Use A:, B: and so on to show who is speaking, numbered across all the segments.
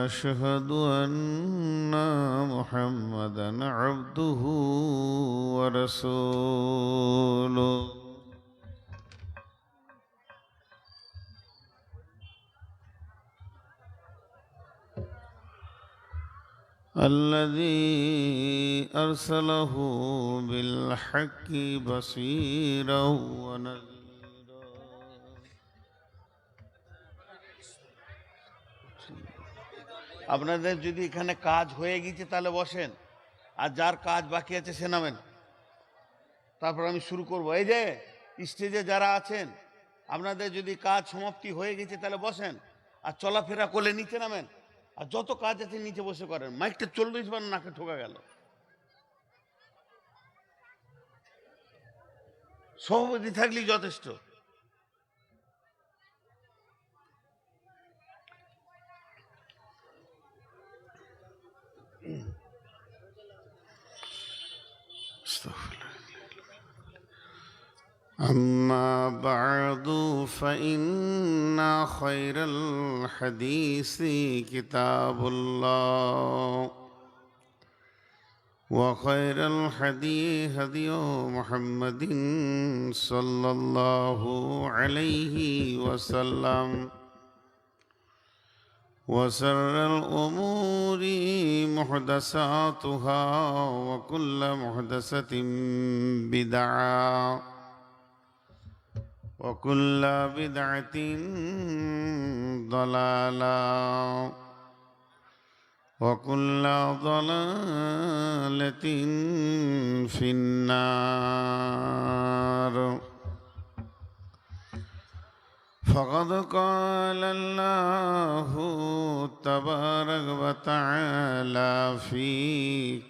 A: وأشهد أن محمدا عبده ورسوله الذي أرسله بالحق بصيرا ونذيرا আপনাদের যদি এখানে কাজ হয়ে গেছে তাহলে বসেন, আর যার কাজ বাকি আছে সে নামেন, তারপর আমি শুরু করব। এই যে স্টেজে যারা আছেন, আপনাদের যদি কাজ সমাপ্তি হয়ে গেছে তাহলে বসেন, আর চলাফেরা করলে নিচে নামেন, আর যত কাজ আছে নিচে বসে করেন। মাইকটা 40 বার নাকে ঠোকা গেল। সভাপতি থাকলেই যথেষ্ট। أما بعد فإن خير الحديث كتاب الله وخير الهدي هدي محمد صلى الله عليه وسلم وشر الأمور محدثاتها وكل محدثة بدعة وكل بدعة ضلالة وكل ضلالة في النار. فقد قال الله تبارك وتعالى في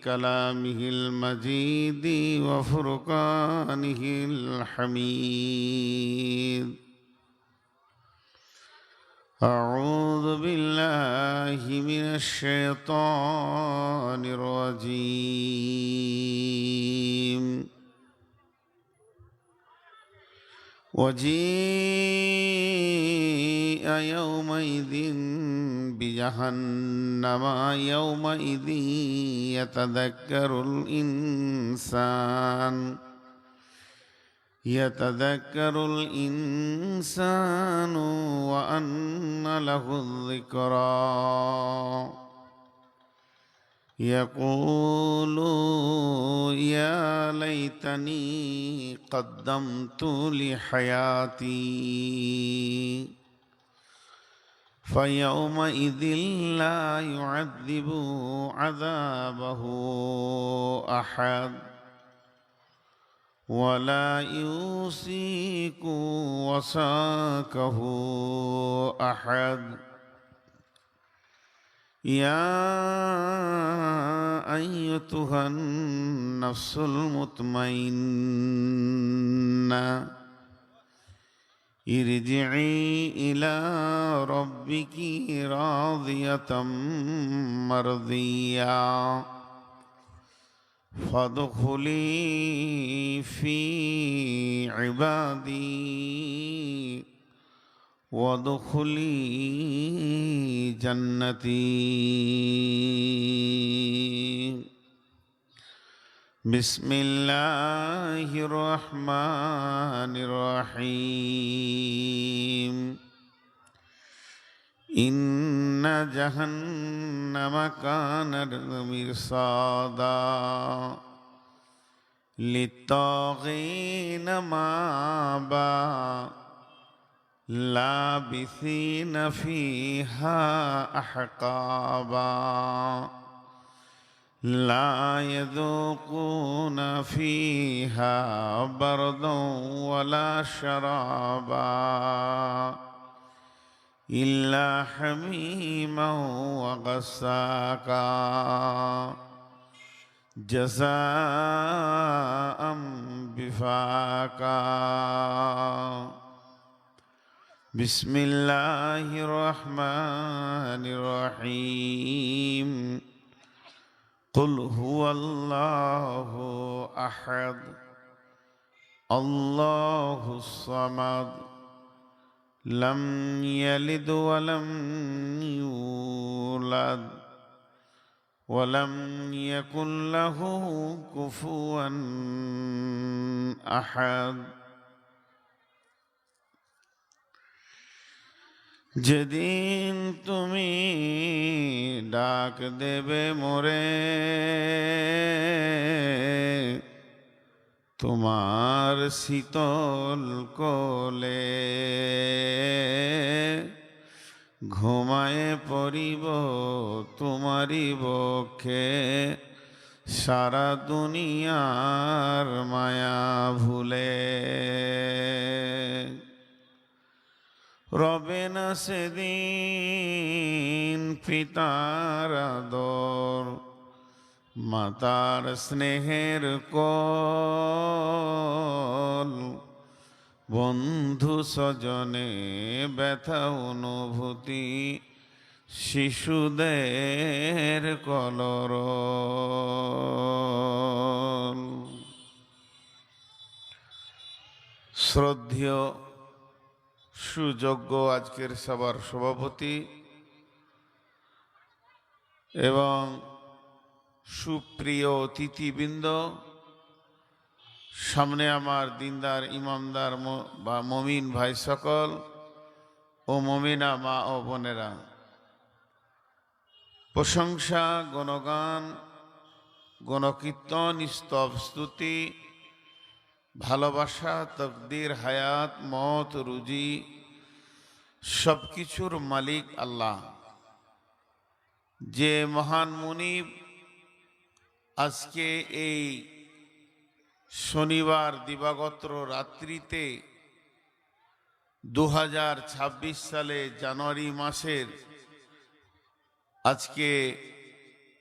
A: كلامه المجيد وفرقانه الحميد: أعوذ بالله من الشيطان الرجيم. وجيء يومئذ بجهنم يومئذ يتذكر الإنسان وأنى له الذكرى يقول يا ليتني قدمت لحياتي فيومئذ لا يعذب عذابه أحد ولا يوثق وثاقه أحد. يا أيتها النفس المطمئنة ارجعي إلى ربك راضية مرضية فادخلي في عبادي وادخلي جنتي. بسم الله الرحمن الرحيم. إن جهنم كانت مرصادا للطاغين مآبا لابثين فيها أحقابا لا يذوقون فيها بردا ولا شرابا إلا حميما وغساقا جزاء وفاقا. بسم الله الرحمن الرحيم. قل هو الله أحد الله الصمد لم يلد ولم يولد يولد ولم يكن له كفوا أحد যেদিন তুমি ডাক দেবে মোরে তোমার শীতল কোলে ঘুমায়ে পড়িব তোমারি বক্ষে সারা দুনিয়ার মায়া ভুলে রবে না সেদিন পিতার আদর মাতার স্নেহের কোল বন্ধু স্বজনে ব্যথা অনুভূতি শিশুদের কলরল। শ্রদ্ধেয় সুযোগ্য আজকের সভার সভাপতি এবং সুপ্রিয় অতিথিবৃন্দ, সামনে আমার দিনদার ইমামদার বা মমিন ভাই সকল ও মমিনা মা ও বোনেরা, প্রশংসা, গণগান, গণকীর্তন, স্তব স্তুতি, ভালোবাসা, তকদির, হায়াত, মত, রুজি সব কিছুর মালিক আল্লাহ, যে মহান মুনিব আজকে এই শনিবার দিবাগত রাত্রিতে 2026 সালে জানুয়ারি মাসের আজকে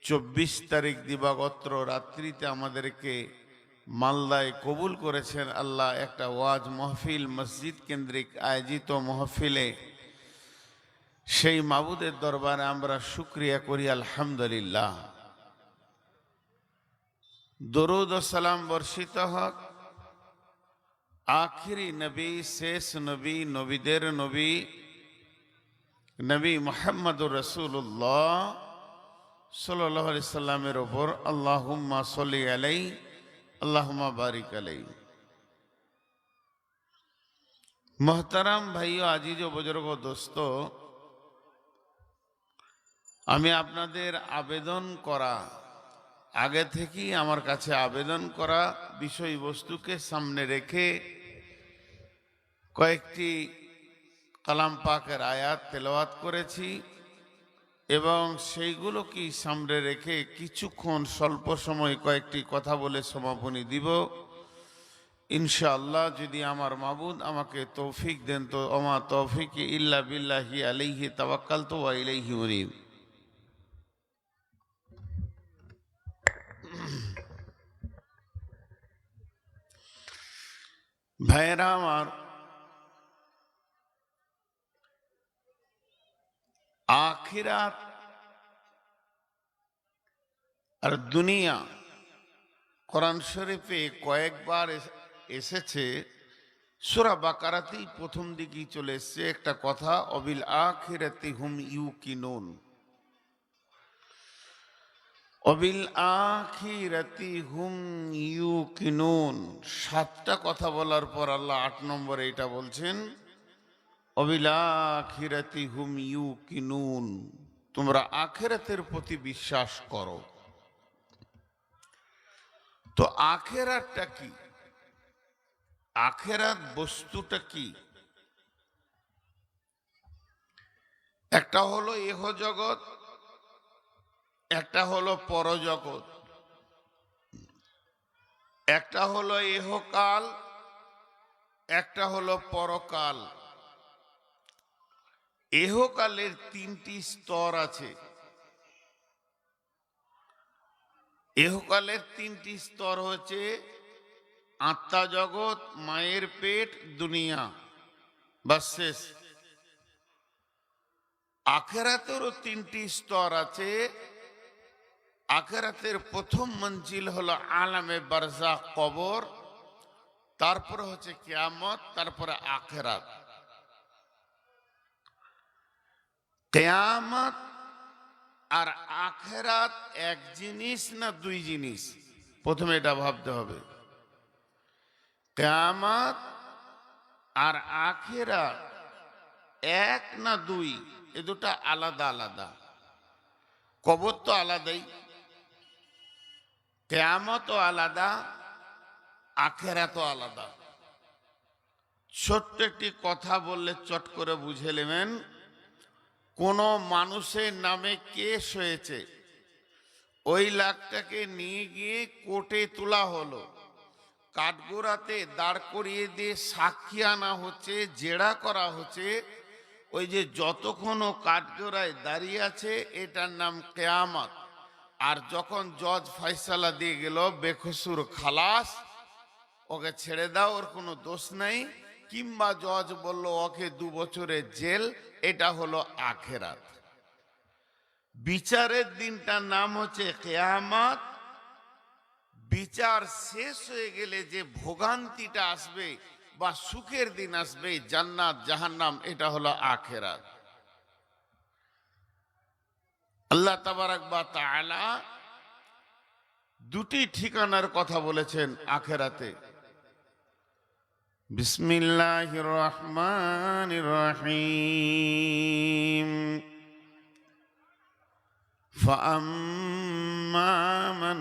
A: 24 তারিখ দিবাগত রাত্রিতে আমাদেরকে মালদায় কবুল করেছেন আল্লাহ। একটা ওয়াজ মাহফিল মসজিদ কেন্দ্রিক আয়োজিত মাহফিলে সেই মাবুদের দরবারে আমরা শুকরিয়া করি আলহামদুলিল্লাহ। দরুদ ও সালাম বর্ষিত হোক আখিরি নবী, শেষ নবী, নবীদের নবী, নবী মুহাম্মদুর রাসূলুল্লাহ সাল্লাল্লাহু আলাইহি সাল্লামের ওপর। আল্লাহুম্মা সাল্লি আলাইহি আল্লাহুম্মা বারিক আলাইহি। মোহতারাম ভাইও, আজিজ ও বুজুর্গ দোস্ত, আমি আপনাদের আবেদন করা, আগে থেকেই আমার কাছে আবেদন করা বিষয়বস্তুকে সামনে রেখে কয়েকটি কালাম পাকের আয়াত তেলাওয়াত করেছি এবং সেইগুলোকে সামনে রেখে কিছুক্ষণ স্বল্প সময় কয়েকটি কথা বলে সমাপনী দিব ইনশাআল্লাহ। যদি আমার মাবুদ আমাকে তৌফিক দেন তো ওমা তৌফিক ইল্লা বিল্লাহি আলাইহি তাওয়াক্কালতু ওয়া ইলাইহি উনীব। ভাইয়েরা আমার, আখিরাত আর দুনিয়া কোরআন শরীফে কয়েকবার এসেছে। সূরা বাকারাতেই প্রথম দিকেই চলে এসছে একটা কথা, অবিল আখিরাতি হুম ইউকিনুন। অবিল আখিরাতি হুম ইউকিনুন, 7টা কথা বলার পর আল্লাহ 8 নম্বরে এটা বলছেন, অবিল আখিরাতি হুম ইউকিনুন, তোমরা আখিরাতের প্রতি বিশ্বাস করো। তো আখিরাতটা কি? আখিরাত বস্তুটা কি? একটা হলো ইহ জগৎ, একটা হলো পরজগৎ, একটা হলো ইহকাল, একটা হলো পরকাল। ইহকালের 3টি স্তর আছে। ইহকালের 3টি স্তর হচ্ছে আত্মা জগৎ, মায়ের পেট, দুনিয়া, বাস শেষ। আখিরাতেরও 3টি স্তর আছে। আখিরাতের প্রথম মঞ্জিল হলো আলামে বারজাখ, কবর, তারপরে হচ্ছে কিয়ামত, তারপরে আখিরাত। কিয়ামত আর আখেরাত এক জিনিস না দুই জিনিস? প্রথমে এটা ভাবতে হবে। কিয়ামত আর আখেরাত এক না দুই? এ দুটা আলাদা আলাদা। কবর তো আলাদাই, কিয়ামতও আলাদা, আখেরাতও আলাদা। ছোট্ট একটি কথা বললে চট করে বুঝে নেবেন। কোন মানুষের নামে কেস হয়েছে, ওই লাখটাকে নিয়ে গিয়ে কোর্টে তোলা হলো, কাঠগোড়াতে দাঁড় করিয়ে দিয়ে সাক্ষী আনা হচ্ছে, জেরা করা হচ্ছে। ওই যে যতক্ষণ ও কাঠগোড়ায় দাঁড়িয়ে আছে, এটার নাম কিয়ামত। আর যখন জজ ফয়সালা দিয়ে গেল বেকসুর খালাস, ওকে ছেড়ে দাও, ওর কোনো দোষ নাই, কিংবা জজ বলল ওকে 2 বছরের জেল, এটা হলো আখেরাত। বিচারের দিনটার নাম হচ্ছে কিয়ামত। বিচার শেষ হয়ে গেলে যে ভোগান্তিটা আসবে বা সুখের দিন আসবে, জান্নাত জাহান্নাম, এটা হলো আখেরাত। আল্লাহ তাবারাক ওয়া তাআলা দুটি ঠিকানার কথা বলেছেন আখেরাতে। বিসমিল্লাহির রহমানির রহিম। فأما من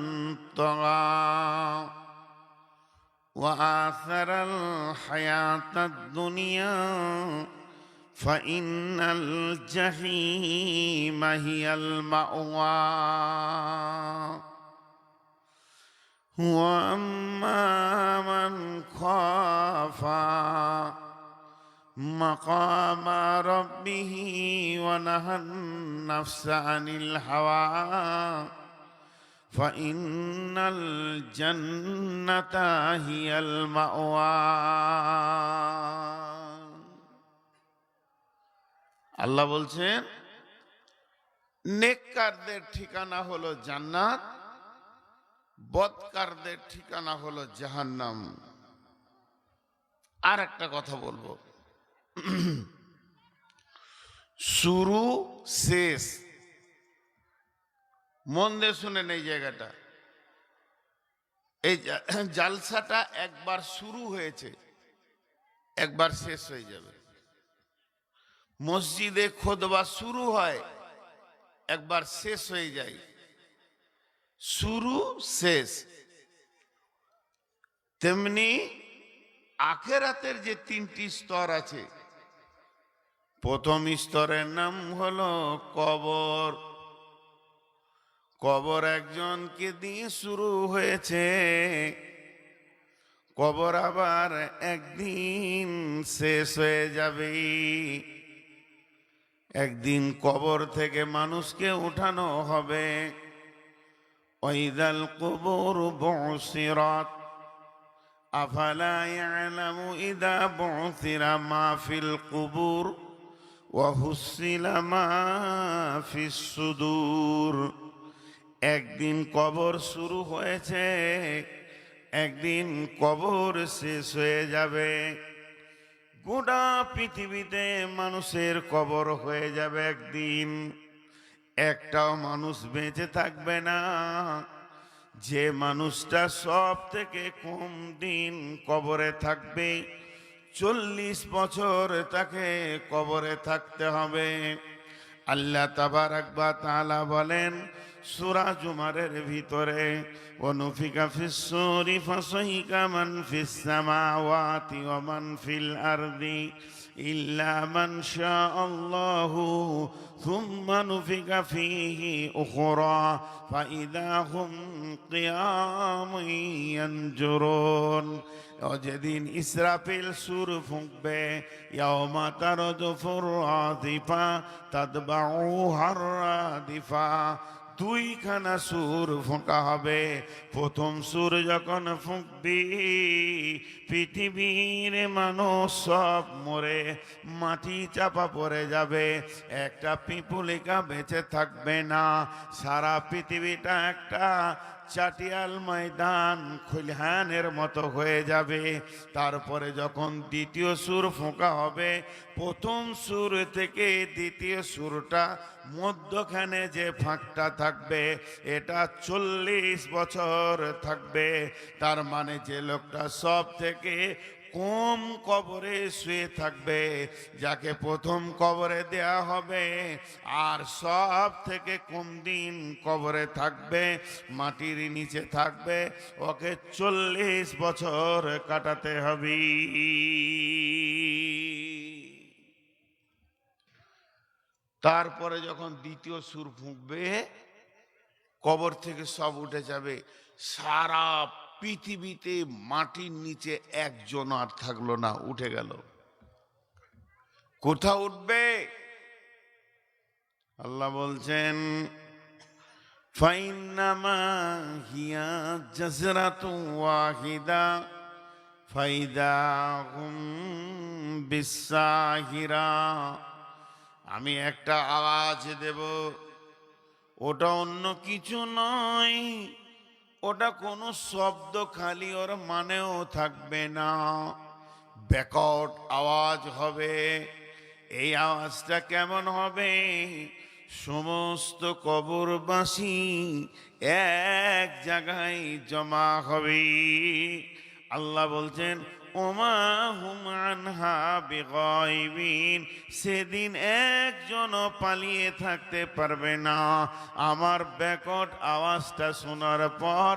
A: طغى وآثر الحياة الدنيا فإن الجحيم هي المأوى وأما من خاف مقام ربه ونهى النفس عن الهوى فإن الجنة هي المأوى। আল্লাহ বলছেন নেককারদের ঠিকানা হলো জান্নাত, বদকারদের ঠিকানা হলো জাহান্নাম। আর একটা কথা বলবো, শুরু শেষ, মন দিয়ে শুনেন এই জায়গাটা। এই জালসাটা একবার শুরু হয়েছে, একবার শেষ হয়ে যাবে। মসজিদে খুতবা শুরু হয়, একবার শেষ হয়ে যায়। শুরু শেষ। তেমনি আখেরাতের যে 3টি স্তর আছে, প্রথম স্তরের নাম হলো কবর। কবর একজনকে দিয়ে শুরু হয়েছে, কবর আবার একদিন শেষ হয়ে যাবে। একদিন কবর থেকে মানুষকে উঠানো হবে। ওয়াইদাল কুবুর বুসিরাত আফালা ইয়ালামু ইযা বুসিরা মা ফিল কুবুর ওয়া হুসিলা মা ফিস সুদূর। একদিন কবর শুরু হয়েছে, একদিন কবর শেষ হয়ে যাবে। গোটা পৃথিবীতে মানুষের কবর হয়ে যাবে একদিন, একটাও মানুষ বেঁচে থাকবে না। যে মানুষটা সব থেকে কম দিন কবরে থাকবে, 40 বছর তাকে কবরে থাকতে হবে। আল্লাহ তাবারাক ওয়া তাআলা বলেন সূরা জুমারের ভিতরে, ওয়ানুফিকা ফিস সূরি ফাসাইকা মান ফিস সামাওয়াতি ওয়া মান ফিল আরদি ইল্লা মান শাআল্লাহু সুম্মা নুফিকা ফীহি উখরা ফাইদা হুম কিয়ামুন ইয়ানজুরুন। যেদিন ইসরাফিল সুর ফুঁকবে, ইয়াউমা তারজুফুর রাদিফা তাতবাউহার রাদিফা, 2খানা সুর ফোঁকা হবে। প্রথম সুর যখন ফুঁকবি, পৃথিবীর মানুষ সব মরে মাটি চাপা পড়ে যাবে, একটা পিপুলিকা বেঁচে থাকবে না। সারা পৃথিবীটা একটা চাটিয়াল ময়দান খলিহানের মতো হয়ে যাবে। তারপরে যখন দ্বিতীয় সুর ফোঁকা হবে, প্রথম সুর থেকে দ্বিতীয় সুরটা
B: মধ্যখানে যে ফাঁকটা থাকবে এটা 40 বছর থাকবে। তার মানে যে লোকটা সব থেকে কম কবরে শুয়ে থাকবে, যাকে প্রথম কবরে দেয়া হবে, আর সব থেকে কম দিন কবরে থাকবে, মাটির নিচে থাকবে, ওকে 40 বছর কাটাতে হবে।
A: তারপরে যখন দ্বিতীয় সুর ফুঁকবে, কবর থেকে সব উঠে যাবে, সারা পৃথিবীতে মাটির নিচে একজন আর থাকলো না, উঠে গেল। কোথা উঠবে? আল্লাহ বলছেন ফাইন্নামা হিয়া জাজরাতু ওয়াহিদা ফাইদা হুম বিসাহিরা। আমি একটা আওয়াজ দেব, ওটা অন্য কিছু নয়, ওটা কোনো শব্দ খালি, ওর মানেও থাকবে না, ব্যাকট আওয়াজ হবে। এই আওয়াজটা কেমন হবে? সমস্ত কবরবাসী এক জায়গায় জমা হবে। আল্লাহ বলছেন ওমা হুম আনহা বিগাইবিন, সেদিন একজনও পালিয়ে থাকতে পারবে না। আমার ব্যাকট আওয়াজটা শোনার পর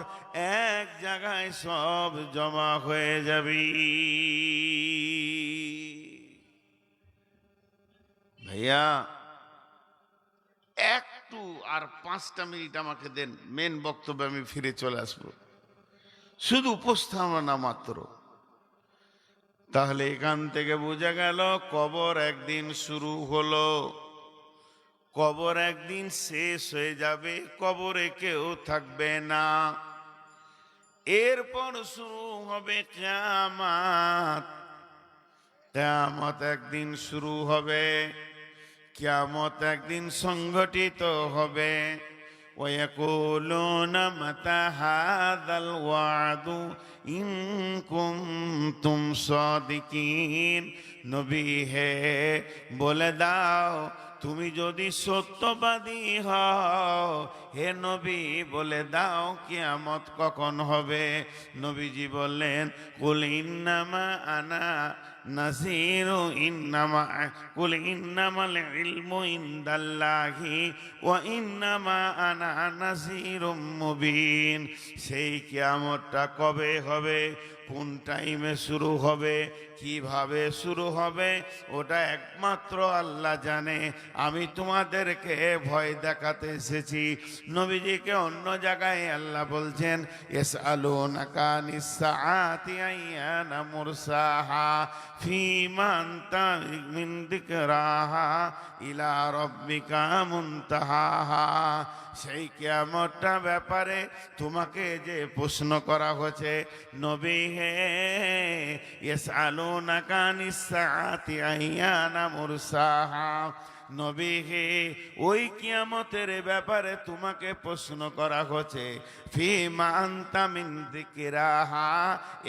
A: এক জায়গায় সব জমা হয়ে যাবে। ভাইয়া একটু আর 5টা মিনিট আমাকে দেন, মেন বক্তব্যে আমি ফিরে চলে আসবো, শুধু উপস্থাপনা মাত্র। তাহলে এখান থেকে বোঝা গেল কবর একদিন শুরু হলো, কবর একদিন শেষ হয়ে যাবে, কবরে কেউ থাকবে না। এরপর শুরু হবে কিয়ামত। কিয়ামত একদিন শুরু হবে, কিয়ামত একদিন সংগঠিত হবে। ওয়ায়াকুলুনা মাতা হাযাল ওয়াদু ইন কুনতুম সাদিকিন। নবী হে, বলে দাও তুমি যদি সত্যবাদী হও, হে নবী বলে দাও কিয়ামত কখন হবে। নবীজি বললেন কুল ইন্নামা আনা নাযীরু ইন্নামা কুল ইন্নামাল ইলমু ইনদাল্লাহি ওয়া ইন্নামা আনা নাযীরুম মুবিন। সেই কিয়ামতটা কবে হবে, কোন টাইমে শুরু হবে, কিভাবে শুরু হবে, ওটা একমাত্র আল্লাহ জানে। আমি তোমাদেরকে ভয় দেখাতে এসেছি। নবীজিকে অন্য জায়গায় আল্লাহ বলছেন ইয়াসআলুনাকা আনিস সাআতি আইয়ানা মুরসাহা ফীমা আনতা মিন যিকরাহা ইলা রাব্বিকা মুনতাহাহা। সেই কিয়ামতটা ব্যাপারে তোমাকে যে প্রশ্ন করা হয়েছে, নবী হে, ইয়াসআলুনাকা আনিস সাআতি আইয়ানা মুরসাহা, নবী হে, ওই কিয়ামতের ব্যাপারে তোমাকে প্রশ্ন করা হচ্ছে, ফীমা আনতা মিন যিকরাহা,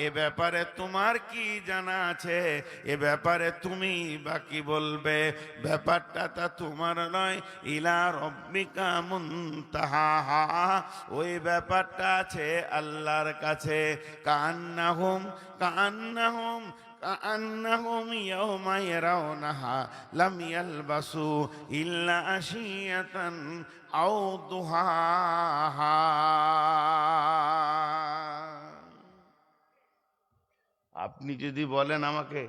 A: এ ব্যাপারে তোমার কি জানা আছে, এ ব্যাপারে তুমি বা কি বলবে? ব্যাপারটা তা তোমার নয়, ইলা রাব্বিকা মুনতাহাহা, ওই ব্যাপারটা আছে আল্লাহর কাছে। কান্নাহুম কান্নাহুম কান্নাহুম ইয়াওমা ইয়ারাউনাহা লাম ইয়ালবাসু ইল্লা আশিয়াতান আও দুহাহা। আপনি যদি বলেন আমাকে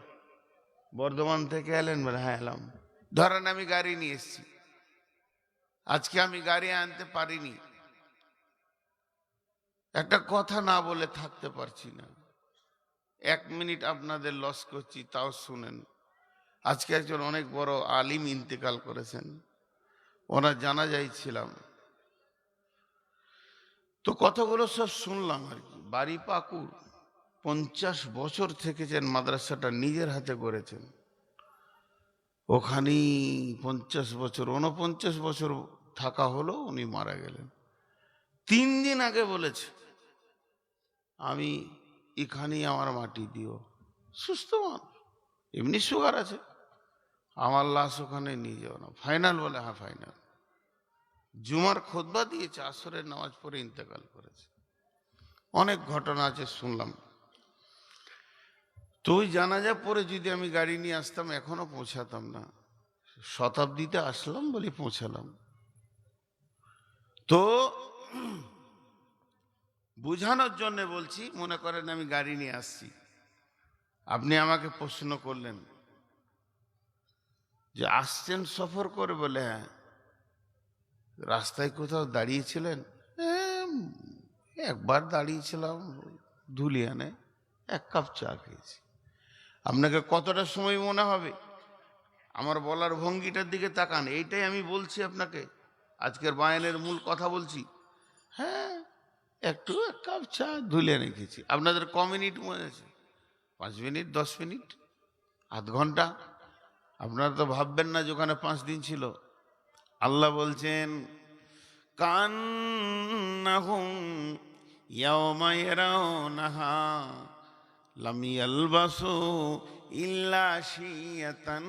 A: বর্ধমান থেকে এলেন, বলে হ্যাঁ এলাম, ধরেন আমি গাড়ি নিয়ে এসেছি, আজকে আমি গাড়ি আনতে পারিনি, একটা কথা না বলে থাকতে পারছি না, 1 মিনিট আপনাদের লস করছি, তাও শুনেন। আজকে একজন অনেক বড় আলিম ইন্তেকাল করেছেন, ওনার জানাজায় ছিলাম, তো কথাগুলো সব শুনলাম আর কি। বাড়ি পাকুড়, 50 বছর থেকেছেন, মাদ্রাসাটা নিজের হাতে করেছেন, ওখানেই 50 বছর 49 বছর থাকা হলো, উনি মারা গেলেন। 3 দিন আগে বলেছে আমি এখানেই আমার মাটি দিও, সুস্থ মানুষ, এমনি সুগার আছে, আমার লাশ ওখানে নিয়ে যাও না, ফাইনাল বলে হ্যাঁ ফাইনাল।
B: জুমার খুতবা দিয়েছে, আসরের নামাজ পড়ে ইন্তেকাল করেছে। অনেক ঘটনা আছে শুনলাম। তো ওই জানাজা পরে যদি আমি গাড়ি নিয়ে আসতাম এখনো পৌঁছাতাম না, শতাব্দীতে আসলাম বলে পৌঁছালাম। তো বুঝানোর জন্য বলছি, মনে করেন আমি গাড়ি নিয়ে আসছি, আপনি আমাকে প্রশ্ন করলেন যে আসছেন সফর করে, বলে হ্যাঁ। রাস্তায় কোথাও দাঁড়িয়েছিলেন? একবার দাঁড়িয়েছিলাম ধুলিয়ানে, 1 কাপ চা খেয়েছি। আপনাকে কতটা সময় মনে হবে? আমার বলার ভঙ্গিটার দিকে তাকান, এইটাই আমি বলছি আপনাকে, আজকের বায়ানের মূল কথা বলছি। হ্যাঁ, একটু 1 কাপ চা ধুলিয়ানে খেয়েছি। আপনাদের ক মিনিট মনে আছে? 5 মিনিট, 10 মিনিট, আধ ঘন্টা? আপনারা তো ভাববেন না যে ওখানে 5 দিন ছিল। আল্লাহ বলছেন কান্নাহুম ইয়াওমা ইয়ারাউনাহা লাম ইয়ালবাসু ইল্লা শিয়াতান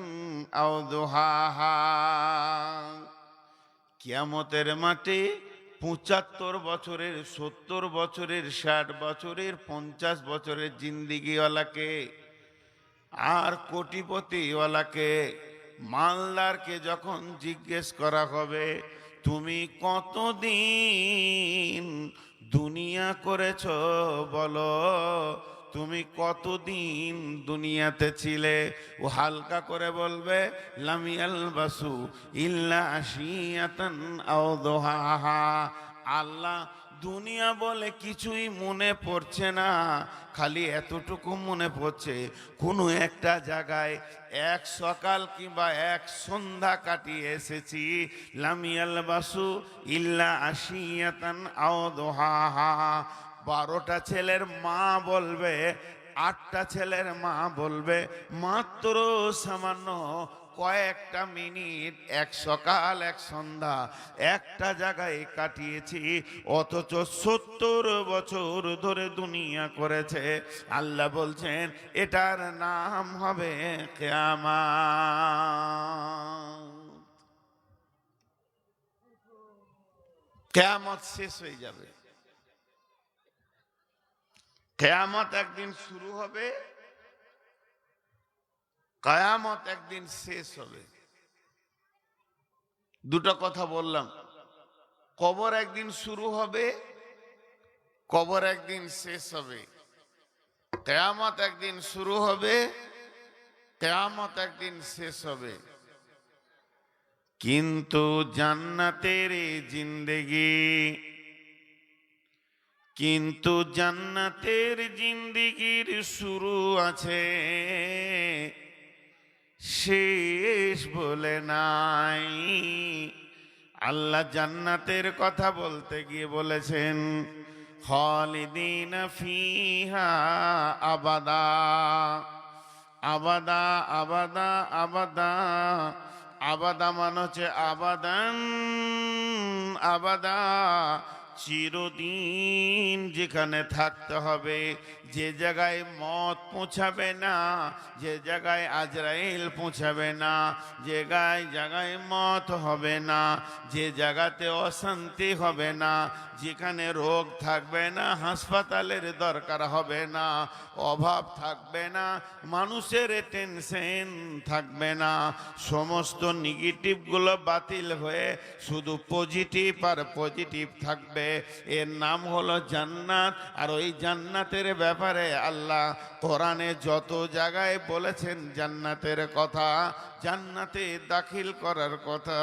B: আও দুহাহা। কিয়ামতের মাঠে 75 বছরের, 70 বছরের, 60 বছরের, 50 বছরের জিন্দিগিওয়ালাকে আর কোটিপতিওয়ালাকে, মালদারকে যখন জিজ্ঞেস করা হবে তুমি কতদিন দুনিয়া করেছ বলো, তুমি কতদিন দুনিয়াতে ছিলে, ও হালকা করে বলবে লামিয়াল বাসু ইল্লা আশিয়াতান আও দুহাহা। আল্লাহ দুনিয়া বলে কিছুই মনে পড়ছে না, খালি এতটুকু মনে পড়ছে কোনো একটা জায়গায় 1 সকাল কিংবা 1 সন্ধ্যা কাটিয়ে এসেছি। লামিয়াল বাসু ইল্লা আশিয়াতান আও দুহাহা। 12টা ছেলের মা বলবে, 8টা ছেলের মা বলবে মাত্র সামান্য কয়েকটা মিনিট, 1 সকাল 1 সন্ধ্যা একটা জায়গায় কাটিয়েছি, অথচ 70 বছর ধরে দুনিয়া করেছে। আল্লাহ বলছেন এটার নাম হবে কিয়ামত। কিয়ামত শেষ হয়ে যাবে। কিয়ামত একদিন শুরু হবে, কিয়ামত একদিন শেষ হবে। দুটো কথা বললাম, কবর একদিন শুরু হবে, কবর একদিন শেষ হবে। কিয়ামত একদিন শুরু হবে, কিয়ামত একদিন শেষ হবে। কিন্তু জান্নাতের জিন্দেগি, কিন্তু জান্নাতের জিন্দেগির শুরু আছে, শেষ বলে নাই। আল্লাহ জান্নাতের কথা বলতে গিয়ে বলেছেন খালিদিনা ফিহা আবাদা, আবাদা আবাদা আবাদা। আবাদা মানে হচ্ছে আবাদান, আবাদা চিরদিন যেখানে থাকতে হবে, যে জায়গায় মত পৌঁছাবে না, যে জায়গায় আজরাইল পৌঁছাবে না, যে জায়গায় মত হবে না, যে জায়গাতে অশান্তি হবে না, যেখানে রোগ থাকবে না, হাসপাতালের দরকার হবে না, অভাব থাকবে না, মানুষের টেনশন থাকবে না, সমস্ত নেগেটিভগুলো বাতিল হয়ে শুধু পজিটিভ আর পজিটিভ থাকবে। এর নাম হলো জান্নাত। আর ওই জান্নাতের ব্যাপারে আল্লাহ কোরআনে যত জায়গায় বলেছেন জান্নাতের কথা, জান্নাতে দাখিল করার কথা,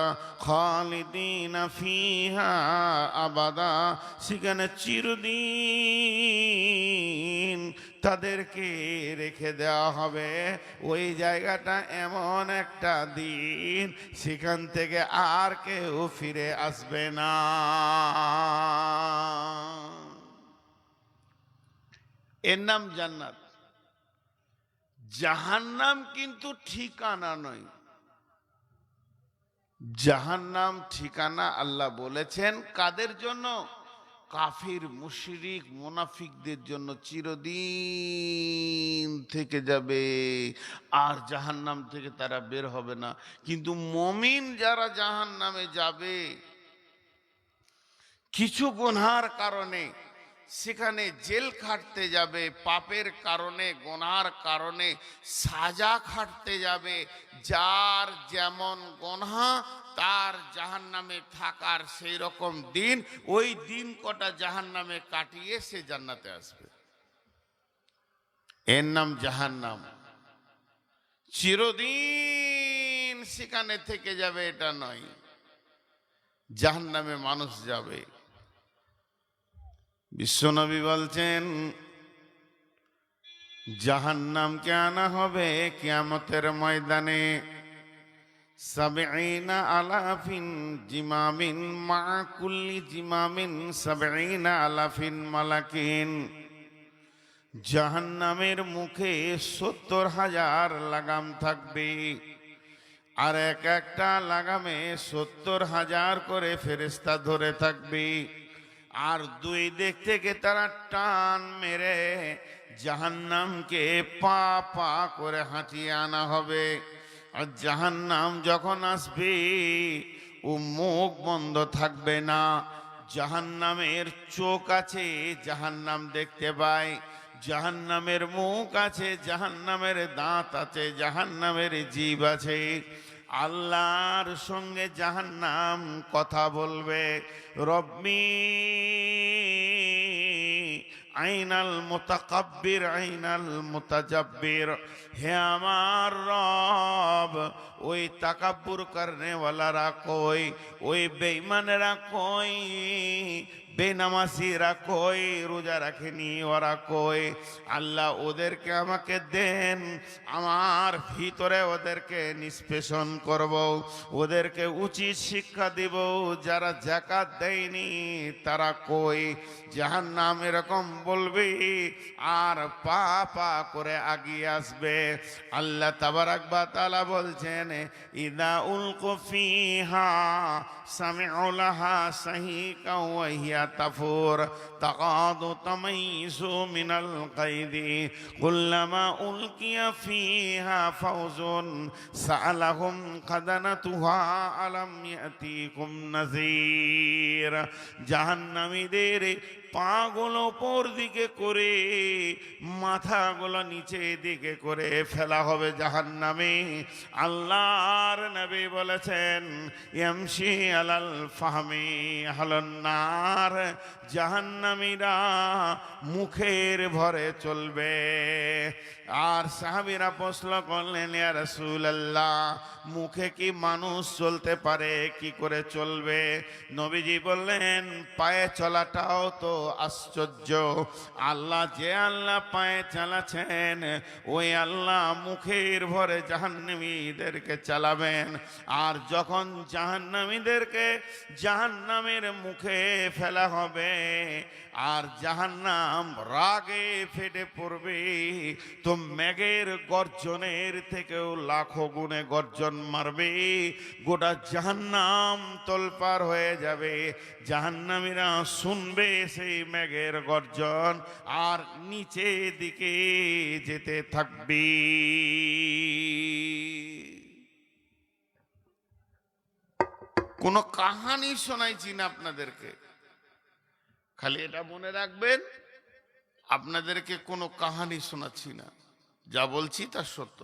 B: খালিদিনা ফিহা আবাদা, সেখানে চিরদিন তাদেরকে রেখে দেওয়া হবে। ওই জায়গাটা এমন একটা দিন, সেখান থেকে আর কেউ ফিরে আসবে না। এর নাম জান্নাত। জাহান্নাম কিন্তু ঠিকানা নয়। জাহান্নাম ঠিকানা আল্লাহ বলেছেন কাদের জন্য? কাফির, মুশরিক, মুনাফিকদের জন্য চিরদিন থেকে যাবে, আর জাহান্নাম থেকে তারা বের হবে না। কিন্তু মুমিন যারা জাহান্নামে যাবে, কিছু গুনহার কারণে সেখানে জেল খাটতে যাবে, পাপের কারণে গুনহার কারণে সাজা খাটতে যাবে। যার যেমন গুনহা তার জাহান্নামে থাকার সেই রকম দিন, ওই দিন কটা জাহান্নামে কাটিয়ে সে জান্নাতে আসবে। এর নাম জাহান্নাম। চিরদিন সেখানে থেকে যাবে এটা নয়, জাহান্নামে মানুষ যাবে। বিশ্বনবী বলছেন জাহান্নামকে আনা হবে কিয়ামতের ময়দানে, সাবঈনা আলাফিন জিমামিন মা কুল্লি জিমামিন সাবঈনা আলাফিন মালাকিন। জাহান্নামের মুখে ৭০,০০০ লাগাম থাকবে, আর এক একটা লাগামে ৭০,০০০ করে ফেরেশতা ধরে থাকবে। আর দুই দিক থেকে তারা টান মেরে জাহান্নামকে পা পা করে হাঁটিয়ে আনা হবে। আর জাহান্নাম যখন আসবে ও মুখ বন্ধ থাকবে না। জাহান্নামের চোখ আছে, জাহান্নাম দেখতে পায়। জাহান্নামের মুখ আছে, জাহান্নামের দাঁত আছে, জাহান্নামের জিভ আছে। আল্লাহর সঙ্গে জাহান্নাম কথা বলবে, রব্বি আইনাল মুতাকাব্বির আইনাল মুতাজাব্বির। হে আমার রব, ওই তাকাব্বুর করনে ওয়ালারা কই, ওই বেঈমানেরা কই, বেনামাজিরা কই, রোজা রাখেনি ওরা কই। আল্লাহ ওদেরকে আমাকে দেন, আমার ভিতরে ওদেরকে নিষ্পেষণ করব, ওদেরকে উচিত শিক্ষা দিব। যারা যাকাত দেয়নি তারা কই। জাহান্নাম এরকম বলবে আর পা পা করে আগিয়ে আসবে। আল্লাহ তাবারাক ওয়া তাআলা বলছেন ইদা উলকু ফিহা সামিউ লাহা সাহিকা ওয়া হিয়া তাফুর তাকাদু তামাইযু মিনাল কাইদি কুল্লামা উলকিয়া ফিহা ফাওজুন সাআলাহুম খাদানাতুহা আলাম ইয়াতিকুম নাযীর। জাহান্নামীদের পাগুলো উপর দিকে করে, মাথাগুলো নিচে দিকে করে ফেলা হবে জাহান্নামে। আল্লাহর নবী বলেছেন ইয়ামশি আলাল ফাহমি আহলুন নার। জাহান্নামীরা মুখের ভরে চলবে। আর সাহাবীরা প্রশ্ন করলেন ইয়া রাসূলুল্লাহ, মুখে কি মানুষ চলতে পারে, কি করে চলবে? নবীজি বললেন পায়ে চলাটাও তো আশ্চর্য। আল্লাহ যে আল্লাহ পায়ে চালাচ্ছেন, ওই আল্লাহ মুখের ভরে জাহান্নামীদেরকে চালাবেন। আর যখন জাহান্নামীদেরকে জাহান্নামের মুখে ফেলা হবে আর জাহান্নাম রাগে ফেটে পড়বে, তো মেঘের গর্জনের থেকেও লাখো গুণে গর্জন মারবে। গোটা জাহান্নাম তোলপার হয়ে যাবে। জাহান্নামীরা শুনবে সেই মেঘের গর্জন আর নিচে দিকে যেতে থাকবে। কোনো কাহানি শোনাইছি না আপনাদেরকে, খালি এটা মনে রাখবেন আপনাদেরকে কোনো কাহানি শোনাচ্ছি না, যা বলছি তা সত্য।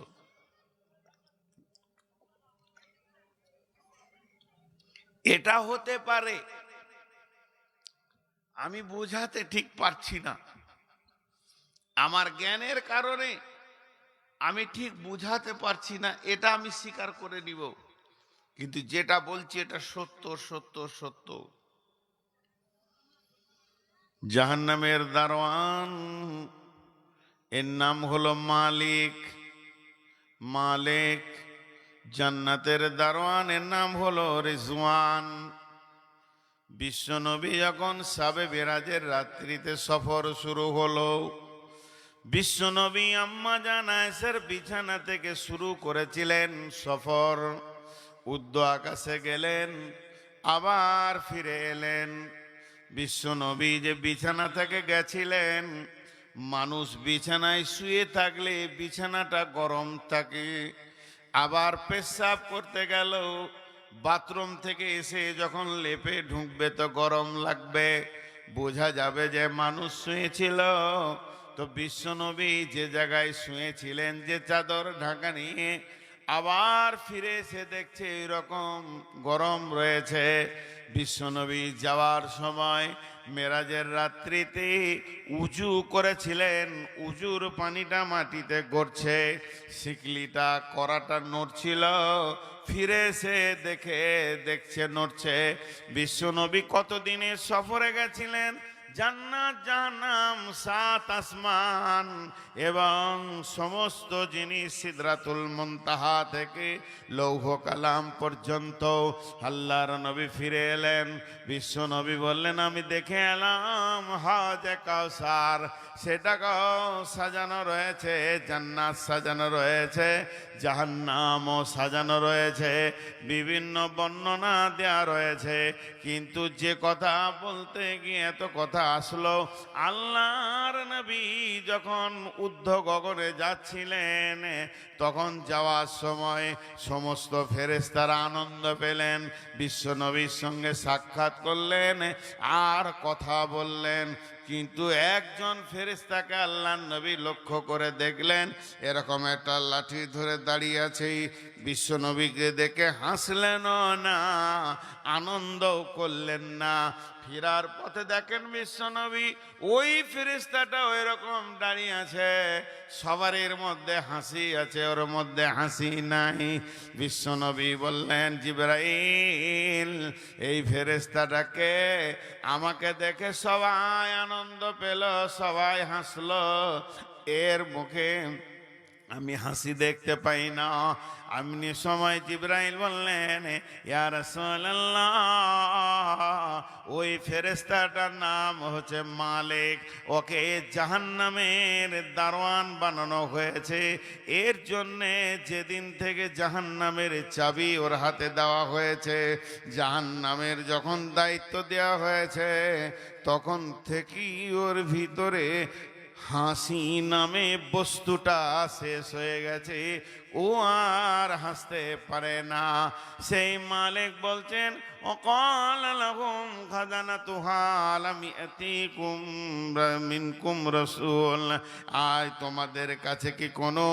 B: এটা হতে পারে, আমি বোঝাতে ঠিক পারছি না, আমার জ্ঞানের কারণে আমি ঠিক বুঝাতে পারছি না, এটা আমি স্বীকার করে নিব। কিন্তু যেটা বলছি এটা সত্য সত্য সত্য। জাহান্নামের দারোয়ান, এর নাম হলো মালিক। মালিক। জান্নাতের দারোয়ান, এর নাম হলো রিজওয়ান। বিশ্বনবী যখন শাবে মেরাজের রাত্রিতে সফর শুরু হলো, বিশ্বনবী আম্মা জান আয়েশার বিছানা থেকে শুরু করেছিলেন সফর। উর্দু আকাশে গেলেন, আবার ফিরে এলেন। বিশ্বনবী যে বিছানা থেকে গেছিলেন, মানুষ বিছানায় শুয়ে থাকলে বিছানাটা গরম থাকে, আবার পেশাব করতে গেল বাথরুম থেকে এসে যখন লেপে ঢুকবে তো গরম লাগবে, বোঝা যাবে যে মানুষ শুয়েছিল। তো বিশ্বনবী যে জায়গায় শুয়েছিলেন, যে চাদর ঢাকা নিয়ে, আবার ফিরে এসে দেখছে এরকম গরম রয়েছে। বিশ্বনবী যাওয়ার সময় মেরাজের রাত্রিতে উজু করেছিলেন, উজুর পানিটা মাটিতে গড়ছে, শিকলিটা করাটা নড়ছিল, ফিরে এসে দেখছে নড়ছে। বিশ্বনবী কতদিনের সফরে গেছিলেন, জান্নাত জাহান্নাম 7 আসমান এবং সমস্ত জিনিস সিদরাতুল মুনতাহা থেকে লৌহ কালাম পর্যন্ত। আল্লাহর নবী ফিরে এলেন, বিশ্ব নবী বললেন আমি দেখে এলাম হাউজে কাউসার, সেটাকেও সাজানো রয়েছে, জান্নাত সাজানো রয়েছে, জাহান্নামও সাজানো রয়েছে, বিভিন্ন বর্ণনা দেয়া রয়েছে। কিন্তু যে কথা বলতে গিয়ে এত কথা আসলো, আল্লাহর নবী যখন ঊর্ধ্ব গগনে যাচ্ছিলেন, তখন যাওয়ার সময় সমস্ত ফেরেশতারা আনন্দ পেলেন, বিশ্ব নবীর সঙ্গে সাক্ষাৎ করলেন আর কথা বললেন। কিন্তু একজন ফেরেশতাকে আল্লাহর নবী লক্ষ্য করে দেখলেন, এরকম একটা লাঠি ধরে দাঁড়িয়ে আছে। বিশ্ব নবীকে দেখে হাসলেনও না, আনন্দও করলেন না। ফেরার পথে দেখেন বিশ্বনবী ওই ফেরেশতাটা ওই রকম দাঁড়িয়ে আছে, সবারের মধ্যে হাসি আছে, ওর মধ্যে হাসি নাই। বিশ্বনবী বললেন জিবরাইল, এই ফেরেশতাটাকে আমাকে দেখে সবাই আনন্দ পেল, সবাই হাসলো, এর মুখে আমি হাসি দেখতে পাই না। এমনি সময় জিবরাইল বললেন ইয়া রাসূলুল্লাহ, ওই ফেরেশতাটার নাম হচ্ছে মালিক, ওকে জাহান্নামের দারোয়ান বানানো হয়েছে। এর জন্যে যেদিন থেকে জাহান্নামের চাবি ওর হাতে দেওয়া হয়েছে, জাহান্নামের যখন দায়িত্ব দেওয়া হয়েছে, তখন থেকেই ওর ভিতরে হাসি নামে বস্তুটা শেষ হয়ে গেছে, ও আর হাসতে পারে না। সেই মালিক বলছেন وقال لهم خزنتها لم يأتكم منكم رسول, আজ তোমাদের কাছে কি কোনো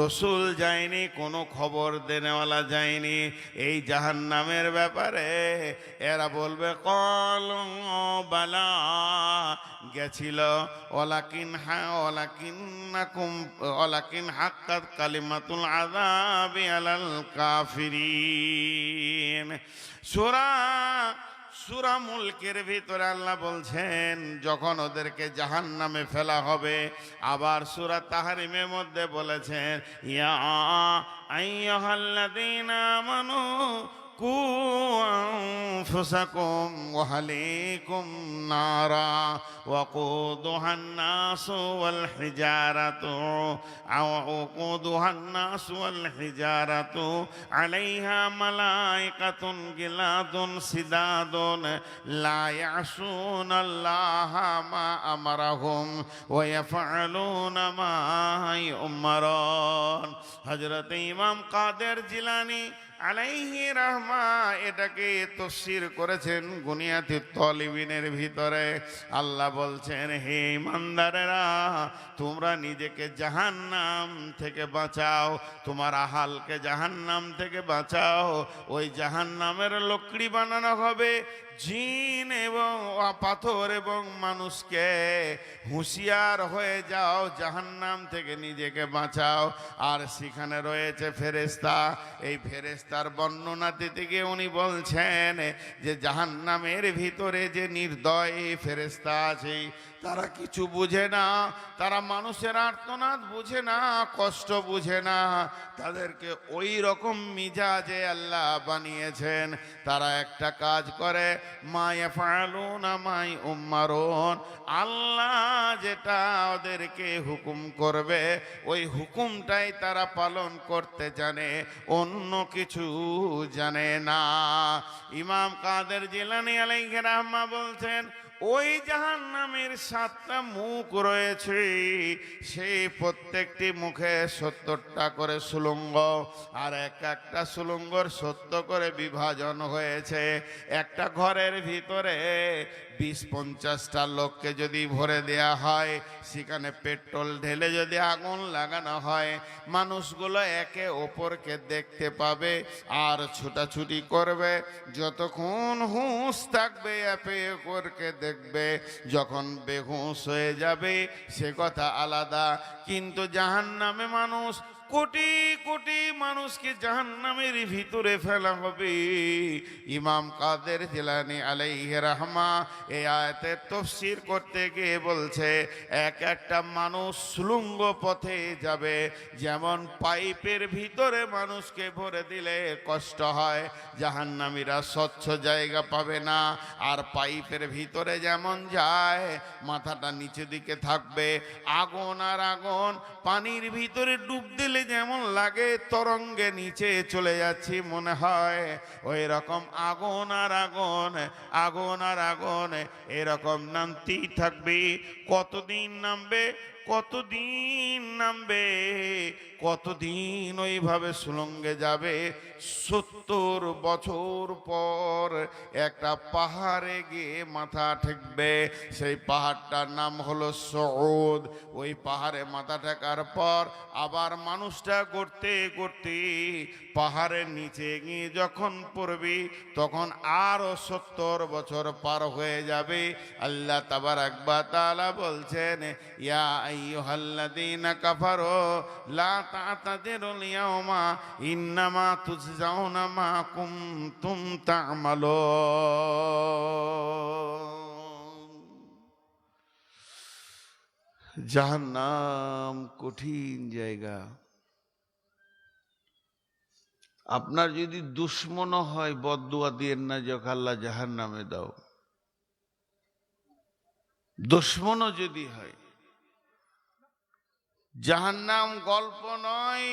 B: রসুল যায়নি, কোনো খবর দেনেওয়ালা যায়নি এই জাহান্নামের ব্যাপারে? এরা বলবে ক্বালু বালা, গেছিল, ওয়ালাকিন হাক্কাত কালিমাতুল আযাবি আলাল কাফিরিন। সূরা মুলকের ভিতরে আল্লাহ বলছেন যখন ওদেরকে জাহান্নামে ফেলা হবে, আবার সূরা তাহরিমের মধ্যে বলেছেন ইয়া আইয়ুহাল্লাযীনা আমানু কু আনফুসাকুম ওয়া আহলিকুম নারা ওয়াকুদুহান নাসু ওয়াল হিজারাতু আলাইহা মালাইকাতুন গিলাদুন সিদাদুন লা ইয়াসুনাল্লাহা মা আমারাহুম ওয়া ইয়াফআলুনা মা ইউমারুন। হযরত ইমাম কাদের জিলানী আলাইহি রাহমা এটাকে তাফসীর করেছেন গুনিয়াতুত তালিবিনের ভিতরে। আল্লাহ বলছেন হে ইমানদারেরা, তোমরা নিজেকে জাহান্নাম থেকে বাঁচাও, তোমার আহালকে জাহান্নাম থেকে বাঁচাও। ওই জাহান্নামের লকড়ি বানানো হবে জিন এবং পাথর এবং মানুষকে। হুঁশিয়ার হয়ে যাও, জাহান্নাম থেকে নিজেকে বাঁচাও। আর সেখানে রয়েছে ফেরেশতা, এই ফেরেশতার বর্ণনা দিতে গিয়ে উনি বলছেন যে জাহান্নামের ভিতরে যে নির্দয় ফেরেশতা আছে, তারা কিছু বুঝে না, তারা মানুষের আর্তনাদ বুঝে না, কষ্ট বুঝে না, তাদেরকে ওই রকম মিজাজে আল্লাহ বানিয়েছেন। তারা একটা কাজ করে মা ইয়াফআলুনা মা ইউমারুন, আল্লাহ যেটা ওদেরকে হুকুম করবে ওই হুকুমটাই তারা পালন করতে জানে, অন্য কিছু জানে না। ইমাম কাদের জিলানী আলাইহির রাহমা বলছেন ওই জাহান্নামের 7টা মুখ রয়েছে, সেই প্রত্যেকটি মুখে 70টা করে সুলঙ্গ, আর একটা সুলঙ্গর 70 করে বিভাজন হয়েছে। একটা ঘরের ভিতরে 20-50টা লোককে যদি ভরে দেয়া হয়, সেখানে পেট্রোল ঢেলে যদি আগুন লাগানো হয়, মানুষগুলো একে অপরকে দেখতে পাবে আর ছুটাছুটি করবে, যতক্ষণ হুঁশ থাকবে একে অপরকে দেখবে, যখন বেহুঁশ হয়ে যাবে সে কথা আলাদা। কিন্তু জাহান্নামে মানুষ কোটি কোটি মানুষকে জাহান্নামের ভিতরে ফেলা হবে। ইমাম কাদের জিলানী আলাইহি রাহমা এই আয়াতের তাফসীর করতে গিয়ে বলছে, একটা মানুষ সুলঙ্গ পথে যাবে, যেমন পাইপের ভিতরে মানুষকে ভরে দিলে কষ্ট হয়, জাহান্নামীরা স্বচ্ছ জায়গা পাবে না। আর পাইপের ভিতরে যেমন যায়, মাথাটা নিচে দিকে থাকবে, আগুন আর আগুন, পানির ভিতরে ডুব দিলে যেমন লাগে তরঙ্গে নিচে চলে যাচ্ছি মনে হয়, ওই রকম আগুন আর আগুন, আগুন আর আগুন এরকম নামতেই থাকবে। কতদিন নামবে, কতদিন নামবে, কতদিন ওইভাবে সুলঙ্গে যাবে? 70 বছর পর একটা পাহাড়ে গিয়ে মাথা ঠেকবে। সেই পাহাড়টার নাম হলো সউদ। ওই পাহাড়ে মাথা ঠেকার পর আবার মানুষটা গড়তে গড়তে পাহাড়ের নিচে গিয়ে যখন পড়বি, তখন আরো 70 বছর পার হয়ে যাবে। আল্লাহ তাবারাক ওয়া তাআলা বলছেন, ইয়া আইয়ুহাল্লাযীনা কাফারু লা তা'তাযিরুল ইয়াওমা ইন্নামা তুজজাউনা মা কুনতুম তা'মালুন।
A: জাহান্নাম কঠিন জায়গা। আপনার যদি দুশ্মন হয়, বদদুয়া দিয়েন না যে আল্লাহ জাহান্নামে দাও। দুশ্মনও যদি হয়, জাহান্নাম গল্প নয়,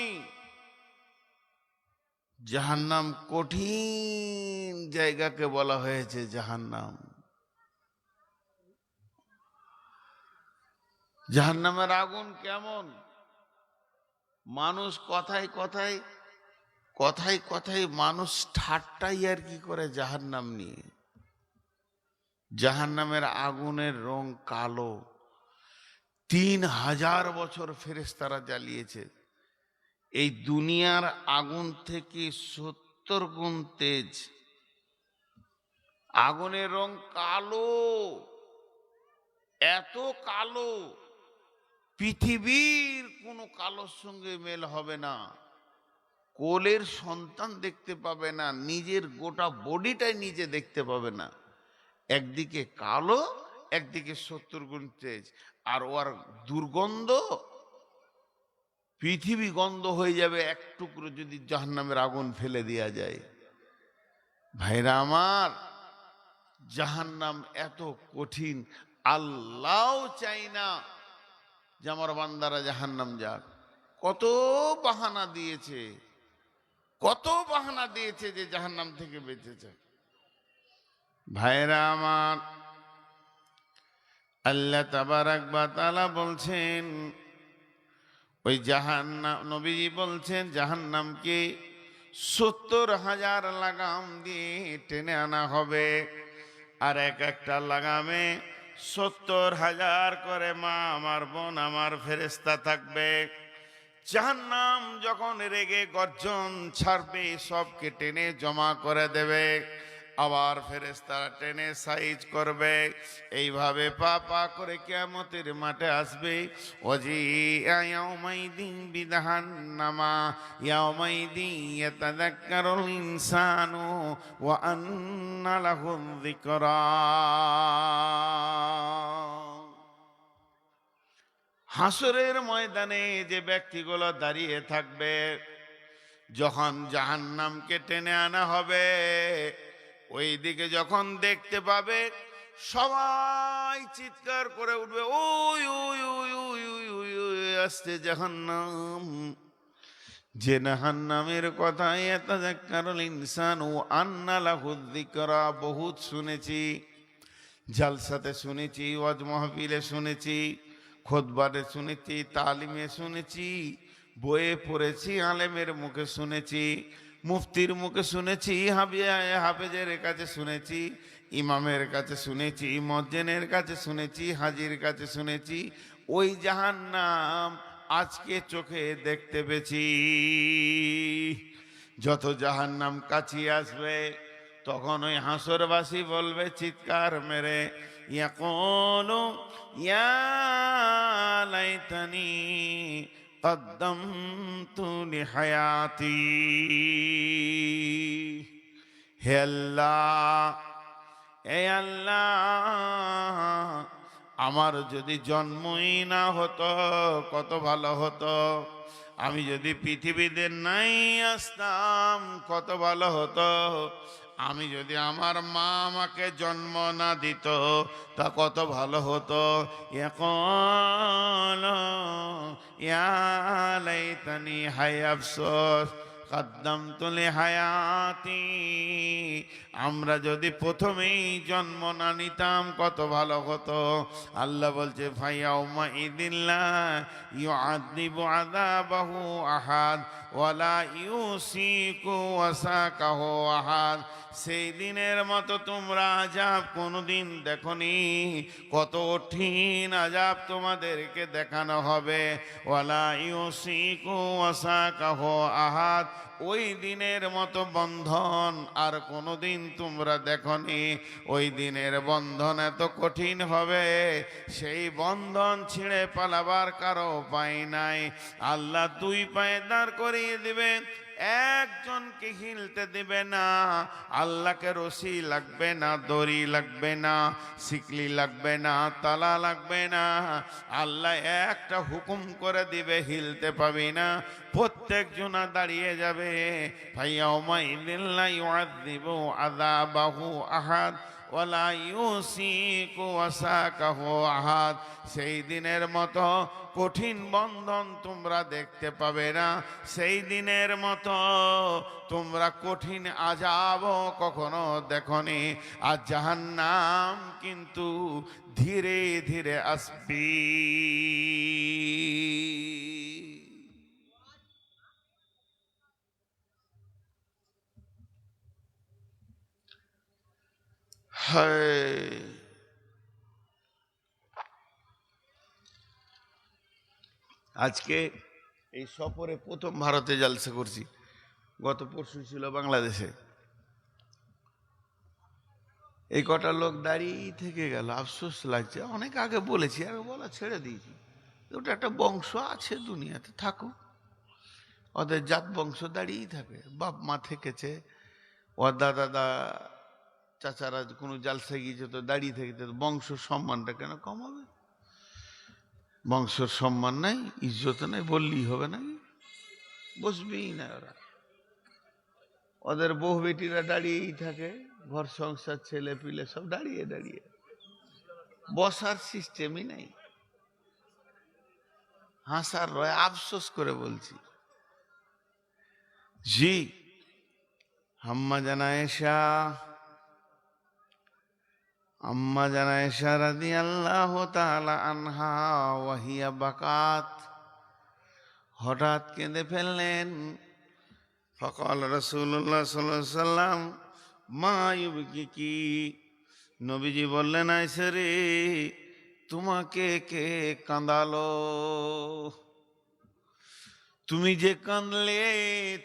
A: জাহান্নাম কঠিন জায়গাকে বলা হয়েছে জাহান্নাম। জাহান্নামের আগুন কেমন? মানুষ কথায় কথায় কথায় কথায় মানুষ ঠাট্টাই আর কি করে জাহান্নাম নিয়ে। জাহান্নামের আগুনের রং কালো। 3000 বছর ফেরেশতারা জ্বালিয়েছে। এই দুনিয়ার আগুন থেকে 70 গুণ তেজ। আগুনের রং কালো, এত কালো পৃথিবীর কোনো কালোর সঙ্গে মেল হবে না। কোলের সন্তান দেখতে পাবে না, নিজের গোটা বডিটাই নিজে দেখতে পাবে না। একদিকে কালো, একদিকে 70 গুণ তেজ। আর ওর দুর্গন্ধ, পৃথিবী গন্ধ হয়ে যাবে এক টুকরো যদি জাহান্নামের আগুন ফেলে দেয়া যায়। ভাইরা আমার, জাহান্নাম এত কঠিন, আল্লাহ চাই না যে আমার বান্দারা জাহান্নাম যাক। কত বাহানা দিয়েছে, কত বাহানা দিয়েছে যে জাহান্নাম থেকে বেঁচেছে। ভাইরা আমার, আল্লাহ তাবারাক ওয়া তাআলা বলছেন, ওই জাহান্নাম, নবীজি বলছেন জাহান্নামকে 70,000 লাগাম দিয়ে টেনে আনা হবে। আর একটা লাগামে 70,000 করে মা আমার বোন আমার ফেরেশতা থাকবে। জাহান্নাম যখন রেগে গর্জন ছাড়বে, সবকে টেনে জমা করে দেবে। আবার ফেরেশতারা টেনে সাইজ করবে। এইভাবে পা পা করে কিয়ামতের মাঠে আসবে। ওয়াজিআ ইয়াউমাইদিন বিজাহান্নামা ইয়াউমাইদিন ইয়াতাযাক্কারুল ইনসানু ওয়া আন্না লাহুয যিকরা। হাসরের ময়দানে যে ব্যক্তিগুলো দাঁড়িয়ে থাকবে, যখন জাহান্নামকে টেনে আনা হবে, ওই দিকে যখন দেখতে পাবে, সবাই চিৎকার করে উঠবে, ওই ওই ওই ওই ওই ওই ওই আসছে জাহান্নাম। যে জাহান্নামের কথা ইয়াতাযাক্কারুল ইনসানু ওয়া আন্না লাহুয যিকরা বহুত শুনেছি।
B: জালসাতে শুনেছি, ওয়াজ মাহফিলে শুনেছি, খুতবাতে শুনেছি, তালিমে শুনেছি, বইয়ে পড়েছি, আলেমের মুখে শুনেছি, মুফতির মুখে শুনেছি, হাফেজের কাছে শুনেছি, ইমামের কাছে শুনেছি, মজ্জেনের কাছে শুনেছি, হাজির কাছে শুনেছি। ওই জাহান্নাম আজকে চোখে দেখতে পেয়েছি। যত জাহান্নাম কাছে আসবে তখন ওই হাসরবাসী বলবে চিৎকার মেরে, ইয়াকুলু ইয়া লাইতানি কদ্দামতু লিহায়াতি। হে আল্লাহ, এ আল্লাহ, আমার যদি জন্মই না হতো কত ভালো হতো। আমি যদি পৃথিবীতে নাই আসতাম কত ভালো হতো। আমি যদি আমার মা আমাকে জন্ম না দিত তা কত ভালো হতো। এখন ইয়া লাইতানি হায় আফসোস কদ্দামতু লিহায়াতি। আমরা যদি প্রথমেই জন্ম না নিতাম কত ভালো হতো। আল্লাহ বলছে ফায়াউমা ইদিল্লা ইউআযিবু আযাবাহু আহাদ ওয়ালা ইউসিকু ওয়াসাকাহু আহাদ। সেই দিনের মতো তোমরা আযাব কোনোদিন দেখনি। কত কঠিন আযাব তোমাদেরকে দেখানো হবে। ওয়ালা ইউসিকু ওয়াসাকাহু আহাদ। ওই দিনের মতো বন্ধন আর কোনোদিন তোমরা দেখনি। ওই দিনের বন্ধন এত কঠিন হবে, সেই বন্ধন ছিঁড়ে পালাবার কারো উপায় নাই। আল্লাহ দুই পায়ে দাঁড় করিয়ে দিবেন, একজনকে হিলতে দিবে না। আল্লাহকে রশি লাগবে না, দড়ি লাগবে না, শিকলি লাগবে না, তালা লাগবে না। আল্লাহ একটা হুকুম করে দিবে, হিলতে পাবি না। প্রত্যেক জনা দাঁড়িয়ে যাবে। ফায়াউমা ইদিল্লা ইউআযিবু আযাবাহু আহাদ ওয়ালা ইউসিকু ওয়াসাকাহু আহাদ। সেই দিনের মতো কঠিন বন্ধন তোমরা দেখতে পাবে না। সেই দিনের মতো তোমরা কঠিন আযাবও কখনো দেখনি। আর জাহান্নাম কিন্তু ধীরে ধীরে আসবে। হায়, আজকে এই সফরে প্রথম ভারতে জলসা করছি। গত পরশু ছিল বাংলাদেশে। এই কটা লোক দাঁড়িয়ে থেকে গেল, আফসোস লাগছে। অনেক আগে বলেছি, আগে বলা ছেড়ে দিয়েছি। ওটা একটা বংশ আছে দুনিয়াতে, থাকুক। ওদের জাত বংশ দাঁড়িয়েই থাকে। বাপ মা থেকেছে, ওর দাদা চাচারা কোনো জালসা গিয়েছে তো দাঁড়িয়ে থেকে, বংশ সম্মানটা কেন কমাবে? বংশের সম্মান নাই, ইজ্জত নাই, বললেই হবে নাকি? বসবেই না ওরা। ওদের বউ বেটিরা দাঁড়িয়েই থাকে, ঘর সংসার ছেলে পিলে সব দাঁড়িয়ে দাঁড়িয়ে, বসার সিস্টেমই নাই। হাসার রয়, আফসোস করে বলছি। জি, আম্মা জানা আয়েশা রাদিয়াল্লাহু তাআলা আনহা ওয়াহিয়া বাকাত, হঠাৎ কেঁদে ফেললেন। ফাকাল রাসূলুল্লাহ সাল্লাল্লাহু আলাইহি ওয়াসাল্লাম মা ইউবকিকি। নবীজি বললেন, আয়েশা রে, তোমাকে কে কাঁদালো? তুমি যে কাঁদলে,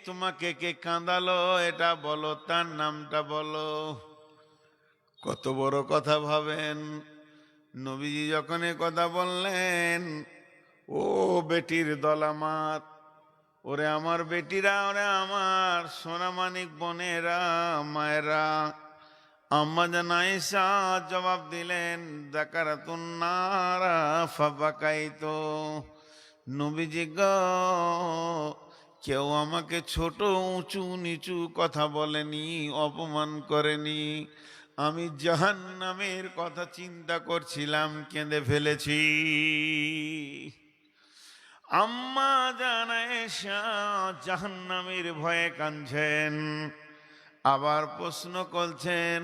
B: তোমাকে কে কাঁদালো এটা বলো, তার নামটা বলো। কত বড় কথা ভাবেন। নবীজি যখন এ কথা বললেন, ও বেটির দল আমার, ওরে আমার বেটিরা, ওরে আমার সোনামানিক বোনেরা, মায়েরা, আম্মা জান আয়েশা জবাব দিলেন, যাকারাতুন নারা ফাবাকাইতো। নবীজি গো, কেউ আমাকে ছোট উঁচু নিচু কথা বলেনি, অপমান করেনি। আমি জাহান্নামের কথা চিন্তা করছিলাম, কেঁদে ফেলেছি। আম্মা জান আয়েশা জাহান্নামের ভয়ে কাঁদছেন। আবার প্রশ্ন করছেন,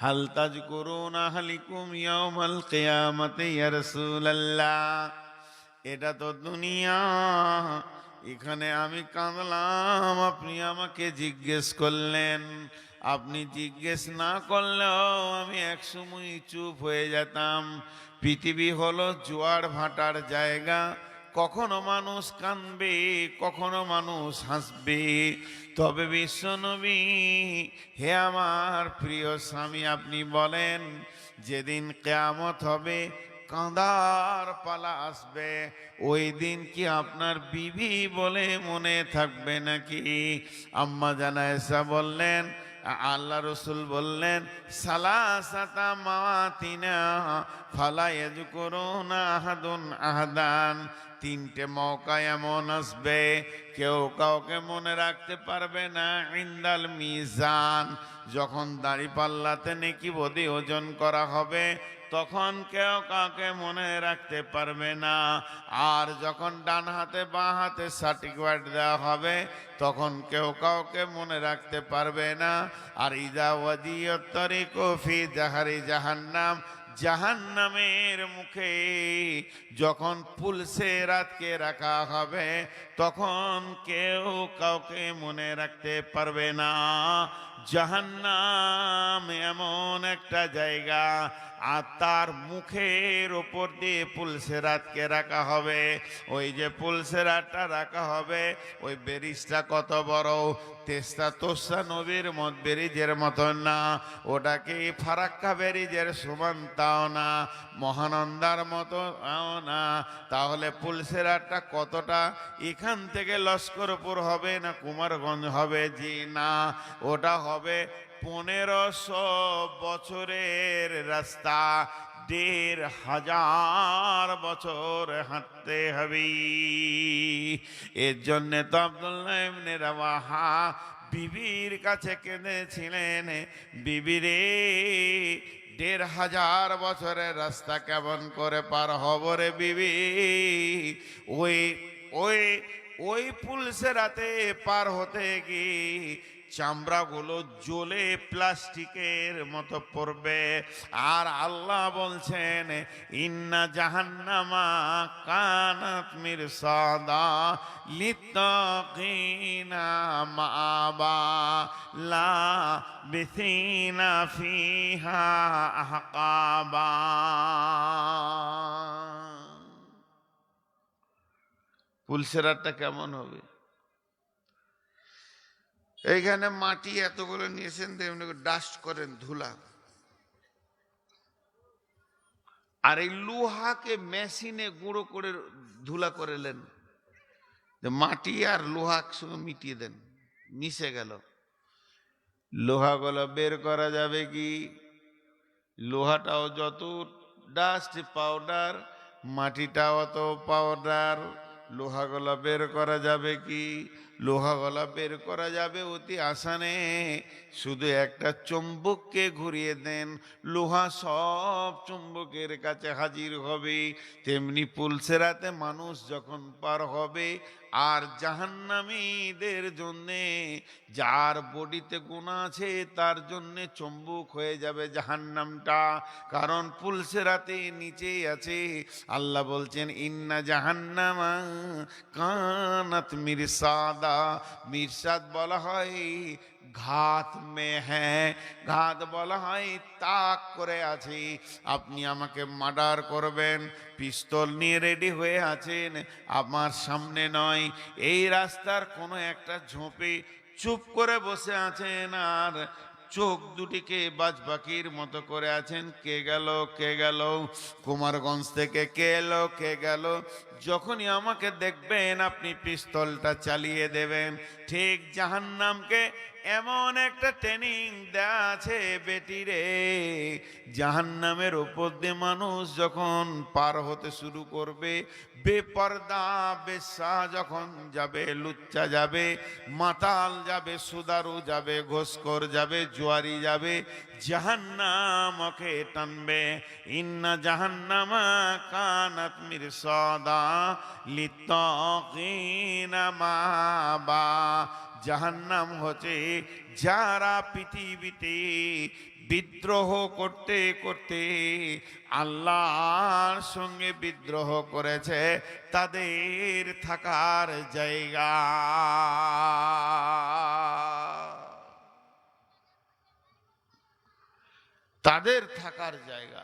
B: হাল তাযকুরুনা আহলিকুম ইয়াউমাল কিয়ামাতি ইয়া রাসূলুল্লাহ। এটা তো দুনিয়া, এখানে আমি কাঁদলাম, আপনি আমাকে জিজ্ঞেস করলেন। আপনি জিজ্ঞেস না করলেও আমি একসময় চুপ হয়ে যেতাম। পৃথিবী হলো জোয়ার ভাটার জায়গা, কখনো মানুষ কাঁদবে, কখনো মানুষ হাসবে। তবে বিশ্বনবী, হে আমার প্রিয় স্বামী, আপনি বলেন যেদিন কিয়ামত হবে, কাঁদার পালা আসবে, ওই দিন কি আপনার বিবি বলে মনে থাকবে নাকি? আম্মা জানা এসা বললেন, আল্লাহ রসুল বললেন, সালাসাতা মাওয়াতিনা ফালা ইয়াযকুরুনা আহাদুন আহাদান। তিনটে মৌকা এমন আসবে, কেউ কাউকে মনে রাখতে পারবে না। ইনদাল মিজান, যখন দাঁড়িপাল্লাতে নেকি বদি ওজন করা হবে, তখন কেউ কাউকে মনে রাখতে পারবে না। আর যখন ডান হাতে বাঁ হাতে সার্টিফিকেট দেওয়া হবে, তখন কেউ কাউকে মনে রাখতে পারবে না। আর ইদা ওয়াদিয়াত তারিকু ফি জাহারি জাহান্নাম, জাহান্নামের মুখে যখন পুলসে রাতকে রাখা হবে, তখন কেউ কাউকে মনে রাখতে পারবে না। জাহান্নাম এমন একটা জায়গা, আর তার মুখের ওপর দিয়ে পুলসেরাতকে রাখা হবে। ওই যে পুলসেরাতটা রাখা হবে, ওই বেরিজটা কত বড়, তেস্তা তোসা নবীর মত বেরিজের মতন না, ওটাকে ফারাক্কা বেরিজের সমান তাও না, মহানন্দার মতো না। তাহলে পুলসেরাতটা কতটা? এখান থেকে লস্করপুর হবে না কুমারগঞ্জ হবে? জি না, ওটা হবে 1500 বছরের রাস্তা, 1500 বছর হাঁটতে হবে। এর জন্যে তো আব্দুল্লাহ ইবনে রাওয়াহা বিবির কাছে কেঁদেছিলেন, বিবিরে 1500 বছরের রাস্তা কেমন করে পার হব রে বিবি? ওই ওই ওই পুলসেরাতে পার হতে গিয়ে চামড়াগুলো জ্বলে প্লাস্টিকের মতো পড়বে। আর আল্লাহ বলছেন, ইন্না জাহান্নামা কানাত মিরসাদা লিত্তাকিনা মাআবা লাবিথিনা ফিহা আহকাবা। পুলসেরাতটা কেমন হবে? এইখানে মাটি এতগুলো নিয়েছেন, তেমনি ডাস্ট করেন, ধুলা। আর এই লোহাকে মেশিনে গুঁড়ো করে ধুলা করেলেন, মাটি আর লোহা একসঙ্গে মিটিয়ে দেন, মিশে গেল। লোহাগুলো বের করা যাবে কি? লোহাটাও যত ডাস্ট পাউডার, মাটিটাও অত পাউডার। লোহাগুলো বের করা যাবে কি? লোহাগুলো বের করা যাবে অতি আসানে। শুধু একটা চুম্বককে ঘুরিয়ে দেন, লোহা সব চুম্বকের কাছে হাজির হবে। তেমনি পুলসেরাতে মানুষ যখন পার হবে, আর জাহান্নামীদের জন্যে, যার বডিতে গুনাহ আছে তার জন্যে চুম্বক হয়ে যাবে জাহান্নামটা। কারণ পুলসেরাতে নিচেই আছে। আল্লাহ বলছেন, ইন্না জাহান্নামা কানাত মিরসাদা। মিরসাদ বলা হয় ঘাত মে হ্যাঁ, ঘাত বলা হয় তাক করে আছি। আপনি আমাকে মার্ডার করবেন, পিস্তল নিয়ে রেডি হয়ে আছেন, আমার সামনে নয়, এই রাস্তার কোনো একটা ঝোপে চুপ করে বসে আছেন, আর চোখ দুটিকে বাজপাখির মতো করে আছেন। কে গেল, কে গেল, কুমারগঞ্জ থেকে কে এলো, কে গেল। যখনই আমাকে দেখবেন, আপনি পিস্তলটা চালিয়ে দেবেন। ঠিক জাহান্নামকে এমন একটা ট্রেনিং দেয়া আছে বেটি রে, জাহান্নামের ওপর দিয়ে মানুষ যখন পার হতে শুরু করবে, বেপর্দা বেশ্যা যখন যাবে, লুচ্চা যাবে, মাতাল যাবে, সুদারু যাবে, ঘোষখোর যাবে, জুয়ারি যাবে, জাহান্নামকে টানবে। ইন্না জাহান্নামা কানাত মিরসাদা লিত্তাকিনা মাবা। জাহান্নাম হচ্ছে যারা পৃথিবীতে বিদ্রোহ করতে করতে আল্লাহর সঙ্গে বিদ্রোহ করেছে, তাদের থাকার জায়গা। তাদের থাকার জায়গা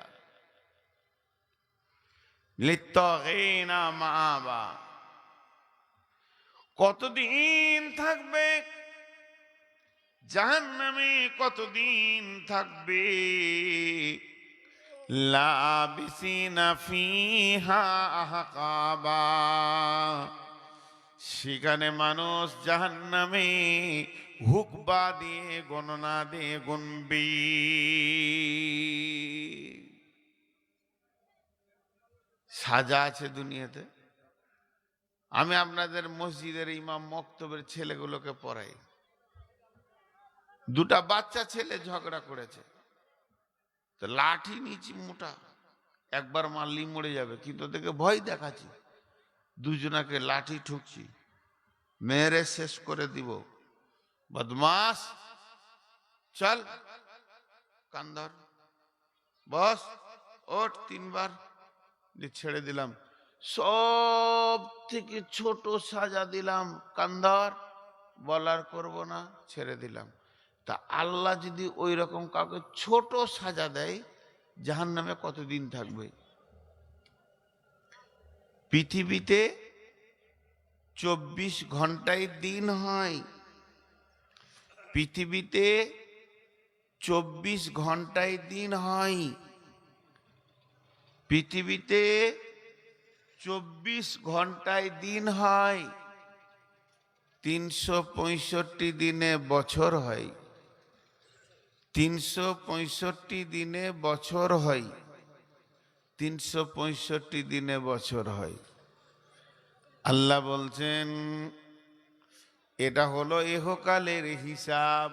B: লিত্তাগিনা মাআবা। কতদিন থাকবে জাহান্নামে, কতদিন থাকবে? লাবিসিনা ফিহা আহকাবা। সেখানে মানুষ জাহান্নামে হুকবা দিয়ে গণনা দিয়ে গুনবি। সাজা আছে দুনিয়াতে। আমি আপনাদের মসজিদের ইমাম মক্তবের ছেলেগুলোকে পড়াই। দুটা বাচ্চা ছেলে ঝগড়া করেছে, তো লাঠি নিচি মোটা, একবার মারলি মরে যাবে, কিন্তু ওদেরকে ভয় দেখাচ্ছি, দুজনাকে লাঠি ঠুকছি, মেরে শেষ করে দিব। বদমাস, চল কান্দর, বস, ওঠ, তিনবার দিয়ে ছেড়ে দিলাম। সব থেকে ছোট সাজা দিলাম, কান্দর, বলার করব না, ছেড়ে দিলাম। তা আল্লাহ যদি ওই রকম কাউকে ছোট সাজা দেয়, জাহান্নামে কতদিন থাকবে? পৃথিবীতে 24 ঘন্টায় দিন হয়। পৃথিবীতে 24 ঘন্টায় দিন হয়। পৃথিবীতে 24 ঘন্টায় দিন হয়। 365 দিনে বছর হয়। 365 দিনে বছর হয়। 365 দিনে বছর হয়। আল্লাহ বলছেন এটা হলো ইহকালের হিসাব।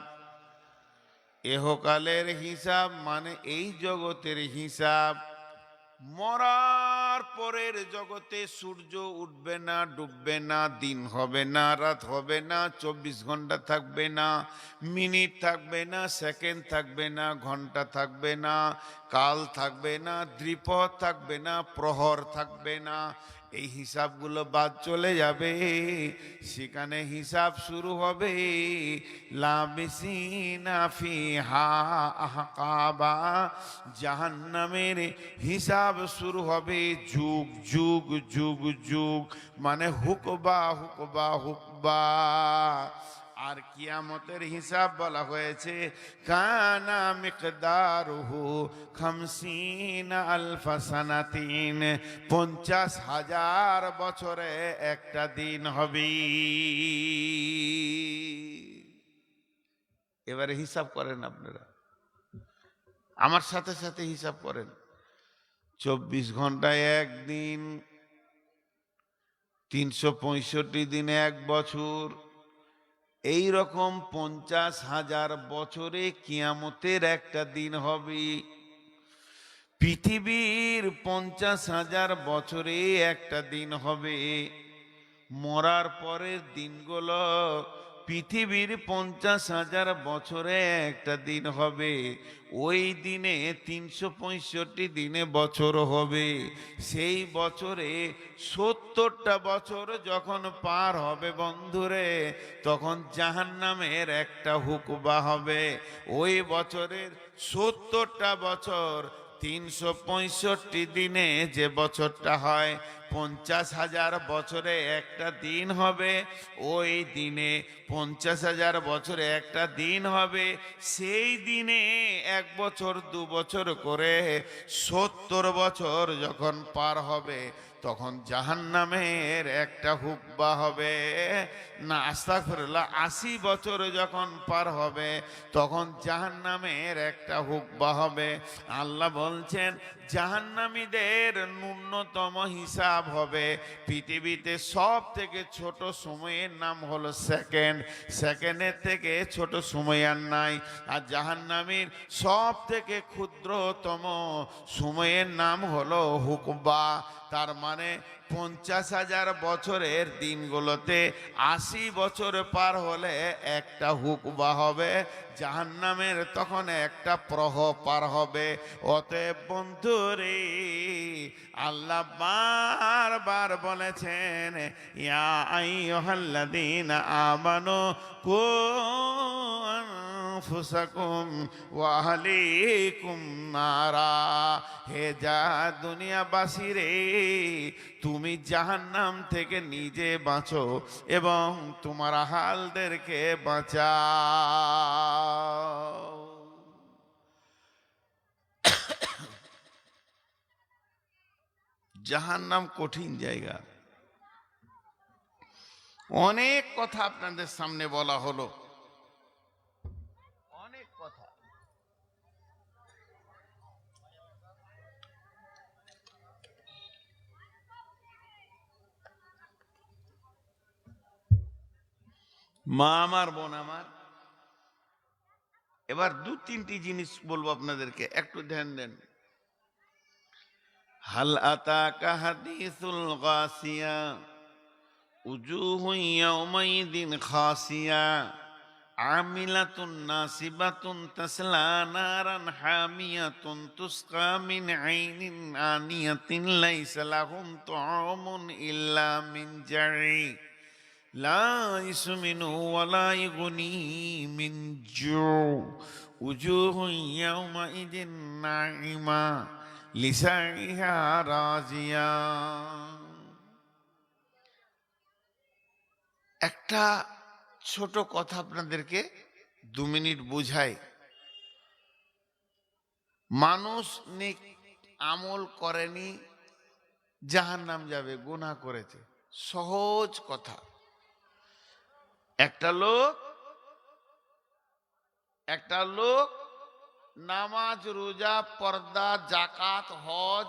B: ইহকালের হিসাব মানে এই জগতের হিসাব। মরার পরের জগতে সূর্য উঠবে না, ডুববে না, দিন হবে না, রাত হবে না, 24 ঘন্টা থাকবে না, মিনিট থাকবে না, সেকেন্ড থাকবে না, ঘন্টা থাকবে না, কাল থাকবে না, দ্বিপদ থাকবে না, প্রহর থাকবে না। এই হিসাবগুলো বাদ চলে যাবে। সেখানে হিসাব শুরু হবে লাবিসিনা ফিহা আহকাবা। জাহান্নামের হিসাব শুরু হবে যুগ যুগ যুগ যুগ, মানে হুকবা হুকবা হুকবা। আর কিয়ামতের হিসাব বলা হয়েছে কানা মিকদারুহু 50 আলফ সানাতিন। 50,000 বছরে একটা দিন হবে। এবারে হিসাব করেন আপনারা, আমার সাথে সাথে হিসাব করেন। 24 ঘন্টায় একদিন, 365 দিনে এক বছর। এই রকম 50,000 বছরে কিয়ামতের একটা দিন হবে। পৃথিবীর 50,000 বছরে একটা দিন হবে। মরার পরের দিনগুলো পৃথিবীর 50,000 বছরে একটা দিন হবে। ওই দিনে 365 দিনে বছর হবে। সেই বছরে 70টা বছর যখন পার হবে বন্ধুরে, তখন জাহান্নামের একটা হুকবা হবে। ওই বছরের 70টা বছর 365 দিনে যে বছরটা হয়, 50,000 বছরে একটা দিন হবে। ওই দিনে 50,000 বছরে একটা দিন হবে। সেই দিনে 1 বছর 2 বছর করে 70 বছর যখন পার হবে, তখন জাহান্নামের একটা হুকবা হবে। না আস্তাগফিরুল্লাহ, 80 বছর যখন পার হবে, তখন জাহান্নামের একটা হুকবা হবে। আল্লাহ বলছেন জাহান্নামীদের ন্যূনতম হিসাব লাভ হবে। পৃথিবীতে সব থেকে ছোট সময়ের নাম হলো সেকেন্ড, সেকেন্ডের থেকে ছোট সময় আর নাই। আর জাহান্নামীর সব থেকে ক্ষুদ্রতম সময়ের নাম হলো হুকবা। তার মানে 50,000 বছরের দিনগুলোতে 80 বছর পার হলে একটা হুকবা হবে, জাহান্নামের তখন একটা প্রহর পার হবে। অতএব বন্ধুরে, আল্লাহ বারবার বলেছেন, ইয়া আইয়ুহাল্লাযীনা আমানু কু আনফুসাকুম ওয়া আহলিকুম নারা। হে যা দুনিয়াবাসী রে, তুমি জাহান্নাম থেকে নিজে বাঁচো এবং তোমার আহালদেরকে বাঁচাও। জাহান্নাম কঠিন জায়গা। অনেক কথা আপনাদের সামনে বলা হলো, অনেক কথা। মা আমার, বোন আমার, এবার 2-3টি জিনিস বলবো আপনাদেরকে, একটু ধ্যান দেন। হাল আতাকা হাদিসুল গাসিয়া উজুহুন ইয়াউমাইদিন খাসিয়া আমিলাতুন নাসিবাতুন তাসলা নারান হামিয়াতুন তুসকা মিন আইনিন আনিয়াতিন লাইসা লাহুম তুআমুন ইল্লা মিন জারি লা ইসমিনু ওয়ালা ইগুনি মিন জু উজুহুন ইয়াউমাইদিন নাইমা লিসাইহা রাজিয়া। একটা ছোট কথা আপনাদেরকে 2 মিনিট বুঝাই। মানুষ নেক আমল করেনি, জাহান্নাম যাবে, গুনাহ করেছে, সহজ কথা। একটা লোক নামাজ, রোজা, পর্দা, জাকাত, হজ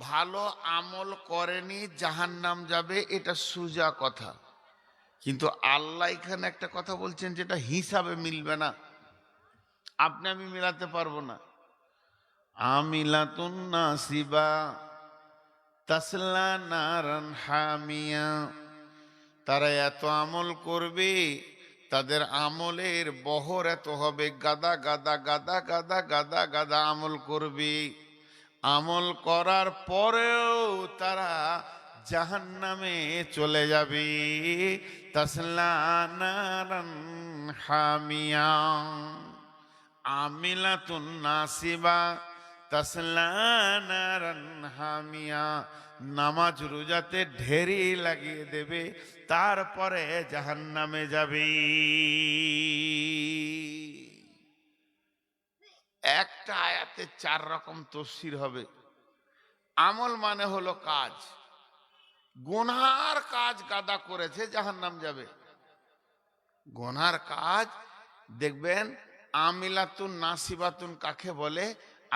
B: ভালো আমল করেনি, জাহান্নাম যাবে, এটা সোজা কথা। কিন্তু আল্লাহ এখানে একটা কথা বলছেন যেটা হিসাবে মিলবে না, আপনি আমি মিলাতে পারবো না। আমিলাতুন নাসিবা তাসলা নারান হামিয়া। তারা এত আমল করবে, তাদের আমলের বহর এত হবে, গাদা গাদা গাদা গাদা গাদা গাদা আমল করবে। আমল করার পরেও তারা জাহান্নামে চলে যাবে। তাসলা নারান হামিয়া। আমিলাতুন নাসিবা তাসলা নারান হামিয়া। নামাজ রোজাতে ঢেরি লাগিয়ে দেবে, তারপরে জাহান্নামে যাবে। একটা আয়াতে 4 রকম তাফসীর হবে। আমল মানে হলো কাজ, গুনার কাজ গাদা করেছে, জাহান্নাম যাবে। গুনার কাজ দেখবেন, আমিলাতুন নাসিবাতুন কাকে বলে,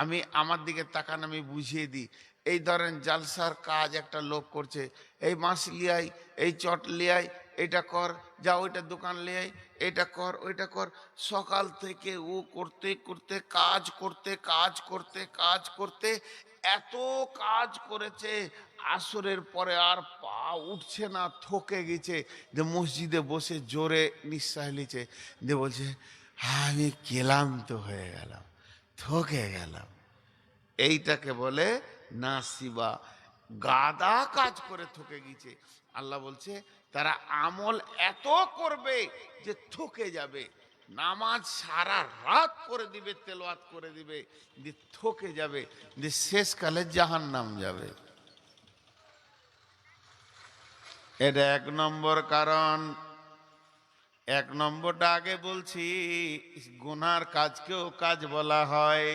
B: আমি আমার দিকে তাকান, আমি বুঝিয়ে দিই। এই ধরেন জালসার কাজ একটা লোক করছে, এই মাছ লিয়াই, এই চট লিয়াই, এটা কর, যা ওইটা দোকান লিয়াই, এটা কর, ওইটা কর। সকাল থেকে ও করতে করতে কাজ করতে কাজ করতে কাজ করতে এত কাজ করেছে, আসরের পরে আর পা উঠছে না, থকে গেছে, যে মসজিদে বসে জোরে নিঃশ্বাস নিচ্ছে, যে বলছে আমি ক্লান্ত হয়ে গেলাম, থকে গেলাম। এইটাকে বলে নাসিবা, গাদা কাজ করে থকে গেছে। আল্লাহ বলছে তারা আমল এত করবে যে থকে যাবে। নামাজ সারা রাত করে দিবে, তেলাওয়াত করে দিবে, যে থকে যাবে, যে শেষকালে জাহান্নাম যাবে। এটা 1 নম্বর কারণ। 1 নম্বরটা আগে বলছি, গুনার কাজকেও কাজ বলা হয়।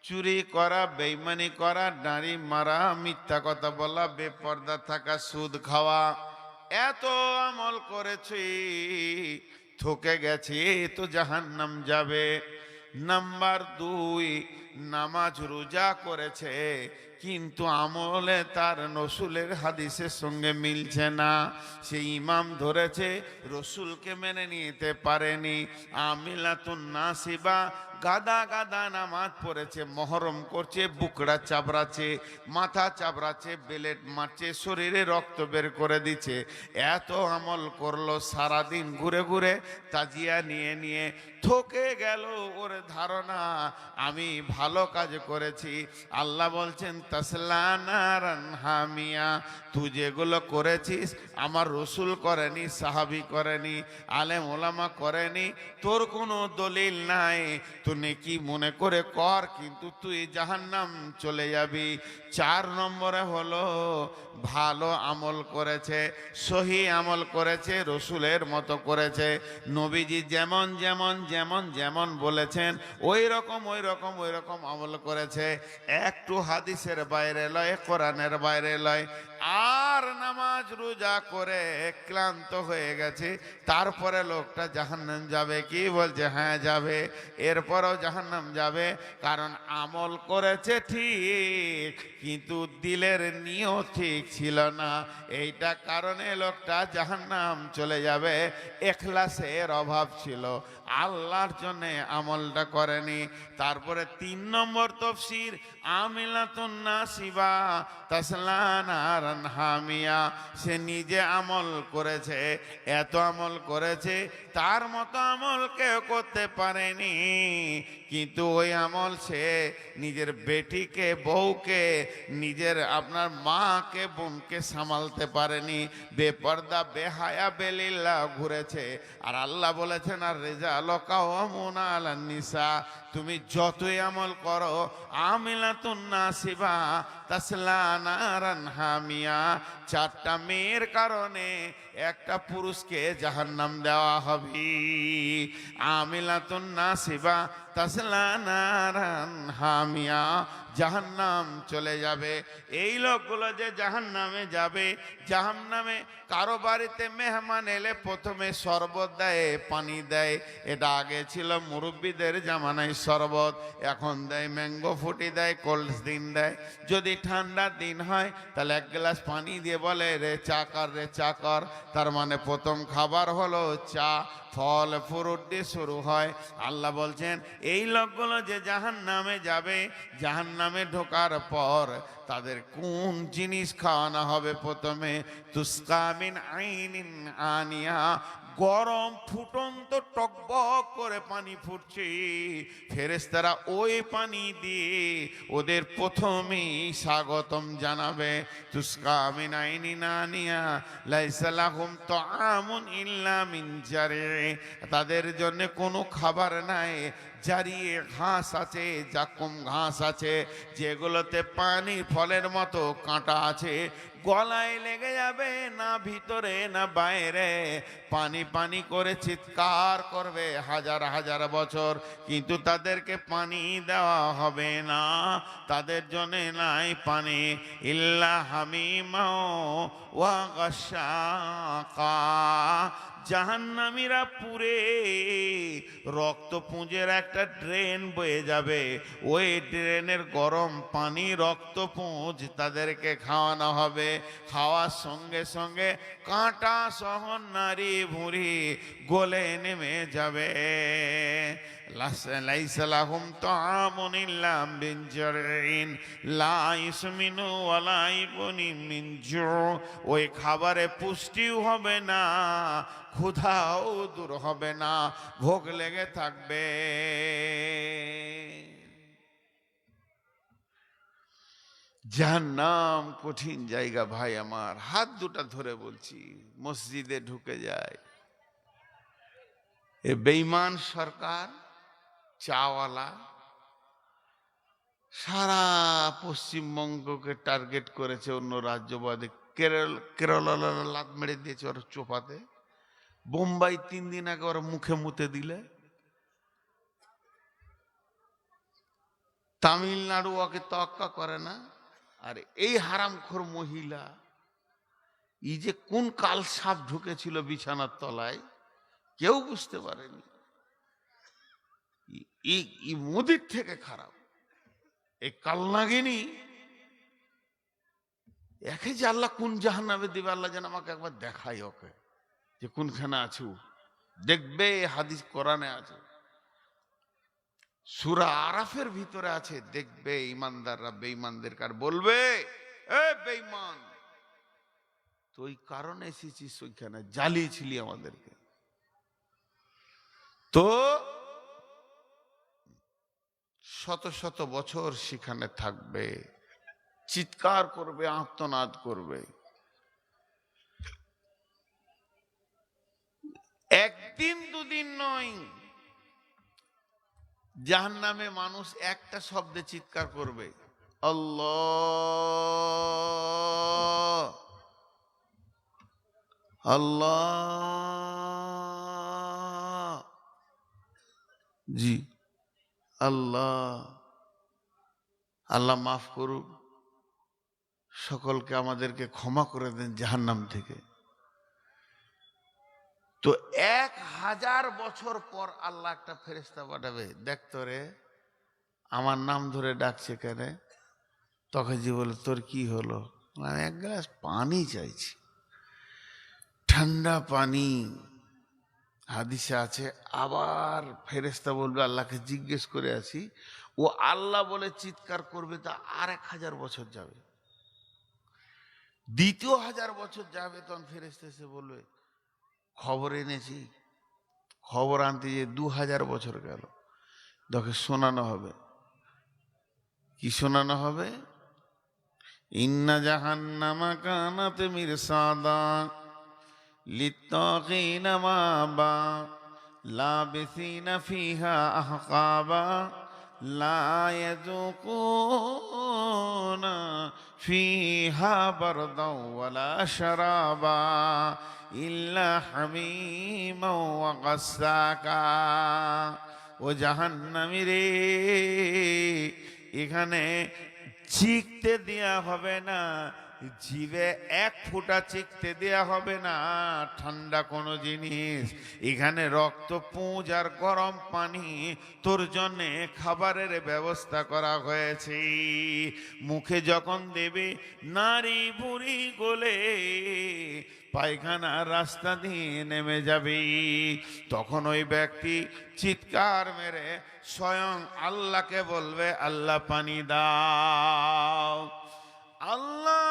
B: চুরি করা, বেঈমানি করা, নারী মারা, মিথ্যা কথা বলা, বেপর্দা থাকা, সুদ খাওয়া, এত আমল করেছি, থকে গেছে, তো জাহান্নাম যাবে। নাম্বার 2, নামাজ রোজা করেছে, কিন্তু আমলে তার রসুলের হাদিসের সঙ্গে মিলছে না। সে ইমাম ধরেছে, রসুলকে মেনে নিতে পারেনি। আমিলাতুন নাসিবা, গাদা গাদা নামাজ পড়েছে, মহরম করছে, বুকড়া চাবড়াচ্ছে, মাথা চাবড়াচ্ছে, বেলেট মারছে, শরীরে রক্ত বের করে দিচ্ছে। এত আমল করলো, সারাদিন ঘুরে ঘুরে তাজিয়া নিয়ে নিয়ে থকে গেল। ওর ধারণা আমি ভালো কাজ করেছি। আল্লাহ বলছেন তাসলা নারান হামিয়া, তুই যেগুলো করেছিস আমার রসুল করেনি, সাহাবি করেনি, আলেম ওলামা করেনি, তোর কোনো দলিল নাই, তুই কি মনে করে কর, কিন্তু তুই জাহান্নাম চলে যাবি। 4 নম্বরে হলো ভালো আমল করেছে, সহি আমল করেছে, রসুলের মতো করেছে, নবীজি যেমন যেমন যেমন যেমন বলেছেন ওই রকম ওই রকম ওই রকম আমল করেছে। একটু হাদিসের বাইরে লয়, কোরআনের বাইরে লয়। আর নামাজ রোজা করে ক্লান্ত হয়ে গেছে, তারপরে লোকটা জাহান্নাম যাবে কি বলছে? হ্যাঁ যাবে। এরপরেও জাহান্নাম যাবে, কারণ আমল করেছে ঠিক, কিন্তু দিলের নিয়ত ঠিক ছিল না। এইটা কারণে লোকটা জাহান্নাম চলে যাবে। ইখলাসের অভাব ছিল, আল্লাহর জন্য আমলটা করেনি। তারপরে 3 নম্বর তফসির, আমিলাতুন নাসিবা তাসলা নারান হামিয়া, সে নিজে আমল করেছে, এত আমল করেছে, তার মতো আমল কেউ করতে পারেনি, কিন্তু ওই আমল সে নিজের বেটিকে, বউকে, নিজের আপনার মাকে, বোনকে সামালতে পারেনি, বেপর্দা বেহায়া বেলিল্লা ঘুরেছে। আর আল্লাহ বলেছেন আর রেজা লকাওয়ামুনা আলান নিসা, তুমি যতই আমল করো, আমিলাতুন নাসিবা তাসলা নারান হামিয়া, 4টা মেয়ের কারণে একটা পুরুষকে জাহান্নাম দেওয়া হবে। আমিলাতুন নাসিবা তাসলা নারান হামিয়া, জাহান্নাম চলে যাবে। এই লোকগুলো যে জাহান্নামে যাবে, জাহান্নামে কারো বাড়িতে মেহমান এলে প্রথমে শরবত দেয়, পানি দেয়। এটা আগে ছিল মুরব্বীদের জামানায় শরবত, এখন দেয় ম্যাঙ্গো ফুটি দেয়, কোল্ড ড্রিঙ্ক দেয়। যদি ঠান্ডার দিন হয় তাহলে 1 গ্লাস পানি দিয়ে বলে রে চা কর, রে চা কর। তার মানে প্রথম খাবার হলো চা, ফল ফ্রুট দিয়ে শুরু হয়। আল্লাহ বলছেন এই লোকগুলো যে জাহান্নামে যাবে, জাহান্নামে ঢোকার পর তাদের কোন জিনিস খাওয়ানো হবে? প্রথমে তুসকা মিন আইনিন আনিয়া, গরম ফুটন্ত টকবক করে পানি ফুটছে, ফেরেশতারা ওই পানি দিয়ে ওদের প্রথমেই স্বাগতম জানাবে। তুসকা মিন আইনিন আনিয়া লাইসা লাহুম তাআমুন ইল্লা মিন জারি, তাদের জন্য কোনো খাবার নাই, জারিয়ে ঘাস আছে, জাকুম ঘাস আছে, যেগুলোতে পানি ফলের মতো কাঁটা আছে, গলায় লেগে যাবে, না ভিতরে না বাইরে, পানি পানি করে চিৎকার করবে হাজার হাজার বছর, কিন্তু তাদেরকে পানি দেওয়া হবে না, তাদের জন্য নাই পানি। ইল্লা হামিমা ওয়া গাশাকা, জাহান্নামীরা পুরে রক্তপুঞ্জের একটা ড্রেন বয়ে যাবে, ওই ড্রেনের গরম পানি রক্তপুঞ্জ তাদেরকে খাওয়ানো হবে। খাওয়ার সঙ্গে সঙ্গে কাঁটা সহ নারী ভুঁড়ি গলে নেমে যাবে। লাইসা লাহুম তাআমুন ইল্লা মিন জারইন লা ইসমিনু ওয়া লা ইগুনি মিন জু, ওই খাবারে পুষ্টিও হবে না, ক্ষুধাও দূর হবে না, ভোগ লেগে থাকবে। জাহান্নাম কঠিন জায়গা ভাই আমার, হাত দুটা ধরে বলছি। মসজিদে ঢুকে যায় এ বেঈমান সরকার, চাওয়ালা, সারা পশ্চিমবঙ্গকে টার্গেট করেছে, অন্য রাজ্যবাদী কেরল লাত মেরে দিয়েছে ওর চোপাতে। বোম্বাই 3 দিন আগে ওর মুখে মুতে দিলে, তামিলনাড়ু ওকে তোয়াক্কা করে না। আর এই হারামখোর মহিলা, এই যে কোন কাল সাপ ঢুকেছিল বিছানার তলায় কেউ বুঝতে পারেনি। এই মোদির থেকে খারাপ।
A: এই কালনাগিনী একে যে আল্লাহ কোন জাহান্নামে দিবে, আল্লাহ যেন আমাকে একবার দেখাই ওকে, যে কোনখানে আছো। দেখবে হাদিস কোরআনে আছে, সূরা আরাফের ভিতরে আছে, দেখবে ইমানদাররা বেঈমানদের কার বলবে, এ বেঈমান, তো ওই কারণে এসেছিস, ওইখানে জ্বালিয়েছিলি আমাদেরকে। তো শত শত বছর সেখানে থাকবে, চিৎকার করবে, আর্তনাদ করবে। একদিন দুদিন নয়, জাহান্নামে মানুষ একটা শব্দে চিৎকার করবে, আল্লাহ আল্লাহ, জি আল্লাহ। আল্লাহ মাফ করুক, সকলকে আমাদেরকে ক্ষমা করে দেন জাহান্নাম থেকে। তো 1000 বছর পর আল্লাহ একটা ফেরেশতা পাঠাবে, দেখতো রে আমার নাম ধরে ডাকছে কেন। তখন যে বলে, তোর কি হলো? আমি এক গ্লাস পানি চাইছি, ঠান্ডা পানি। হাদিসে আছে, আবার ফেরেশতা বলবে, আল্লাহকে জিজ্ঞেস করে আছি, ও আল্লাহ বলে চিৎকার করবে, তা আর 1000 বছর যাবে। দ্বিতীয় 1000 বছর যাবে, তখন ফেরেশতা এসে বলবে, খবর এনেছি। খবর আনতে যে 2000 বছর গেল, তোকে শোনানো হবে। কি শোনানো হবে? ইন্না জাহান্নামা কানাত মিরসাদা লিত্তাগিনা মাবা লাবিসিনা ফিহা আহকাবা লা ইয়াযুকুনা ফিহা বারদাও ওয়ালা শারাবা ইল্লা হামিমা ওয়া গাসসাকা। ও জাহান্নামী রে, এখানে চিকতে দেয়া হবে না, জিভে এক ফোঁটা চিকতে দেয়া হবে না ঠান্ডা কোনো জিনিস। এখানে রক্ত পুঁজ আর গরম পানি তোর জন্যে খাবারের ব্যবস্থা করা হয়েছে। মুখে যখন দেবে, নারী বুড়ি গলে পায়খানার রাস্তা দিয়ে নেমে যাবে। তখন ওই ব্যক্তি চিৎকার মেরে স্বয়ং আল্লাহকে বলবে, আল্লাহ পানি দাও। আল্লাহ,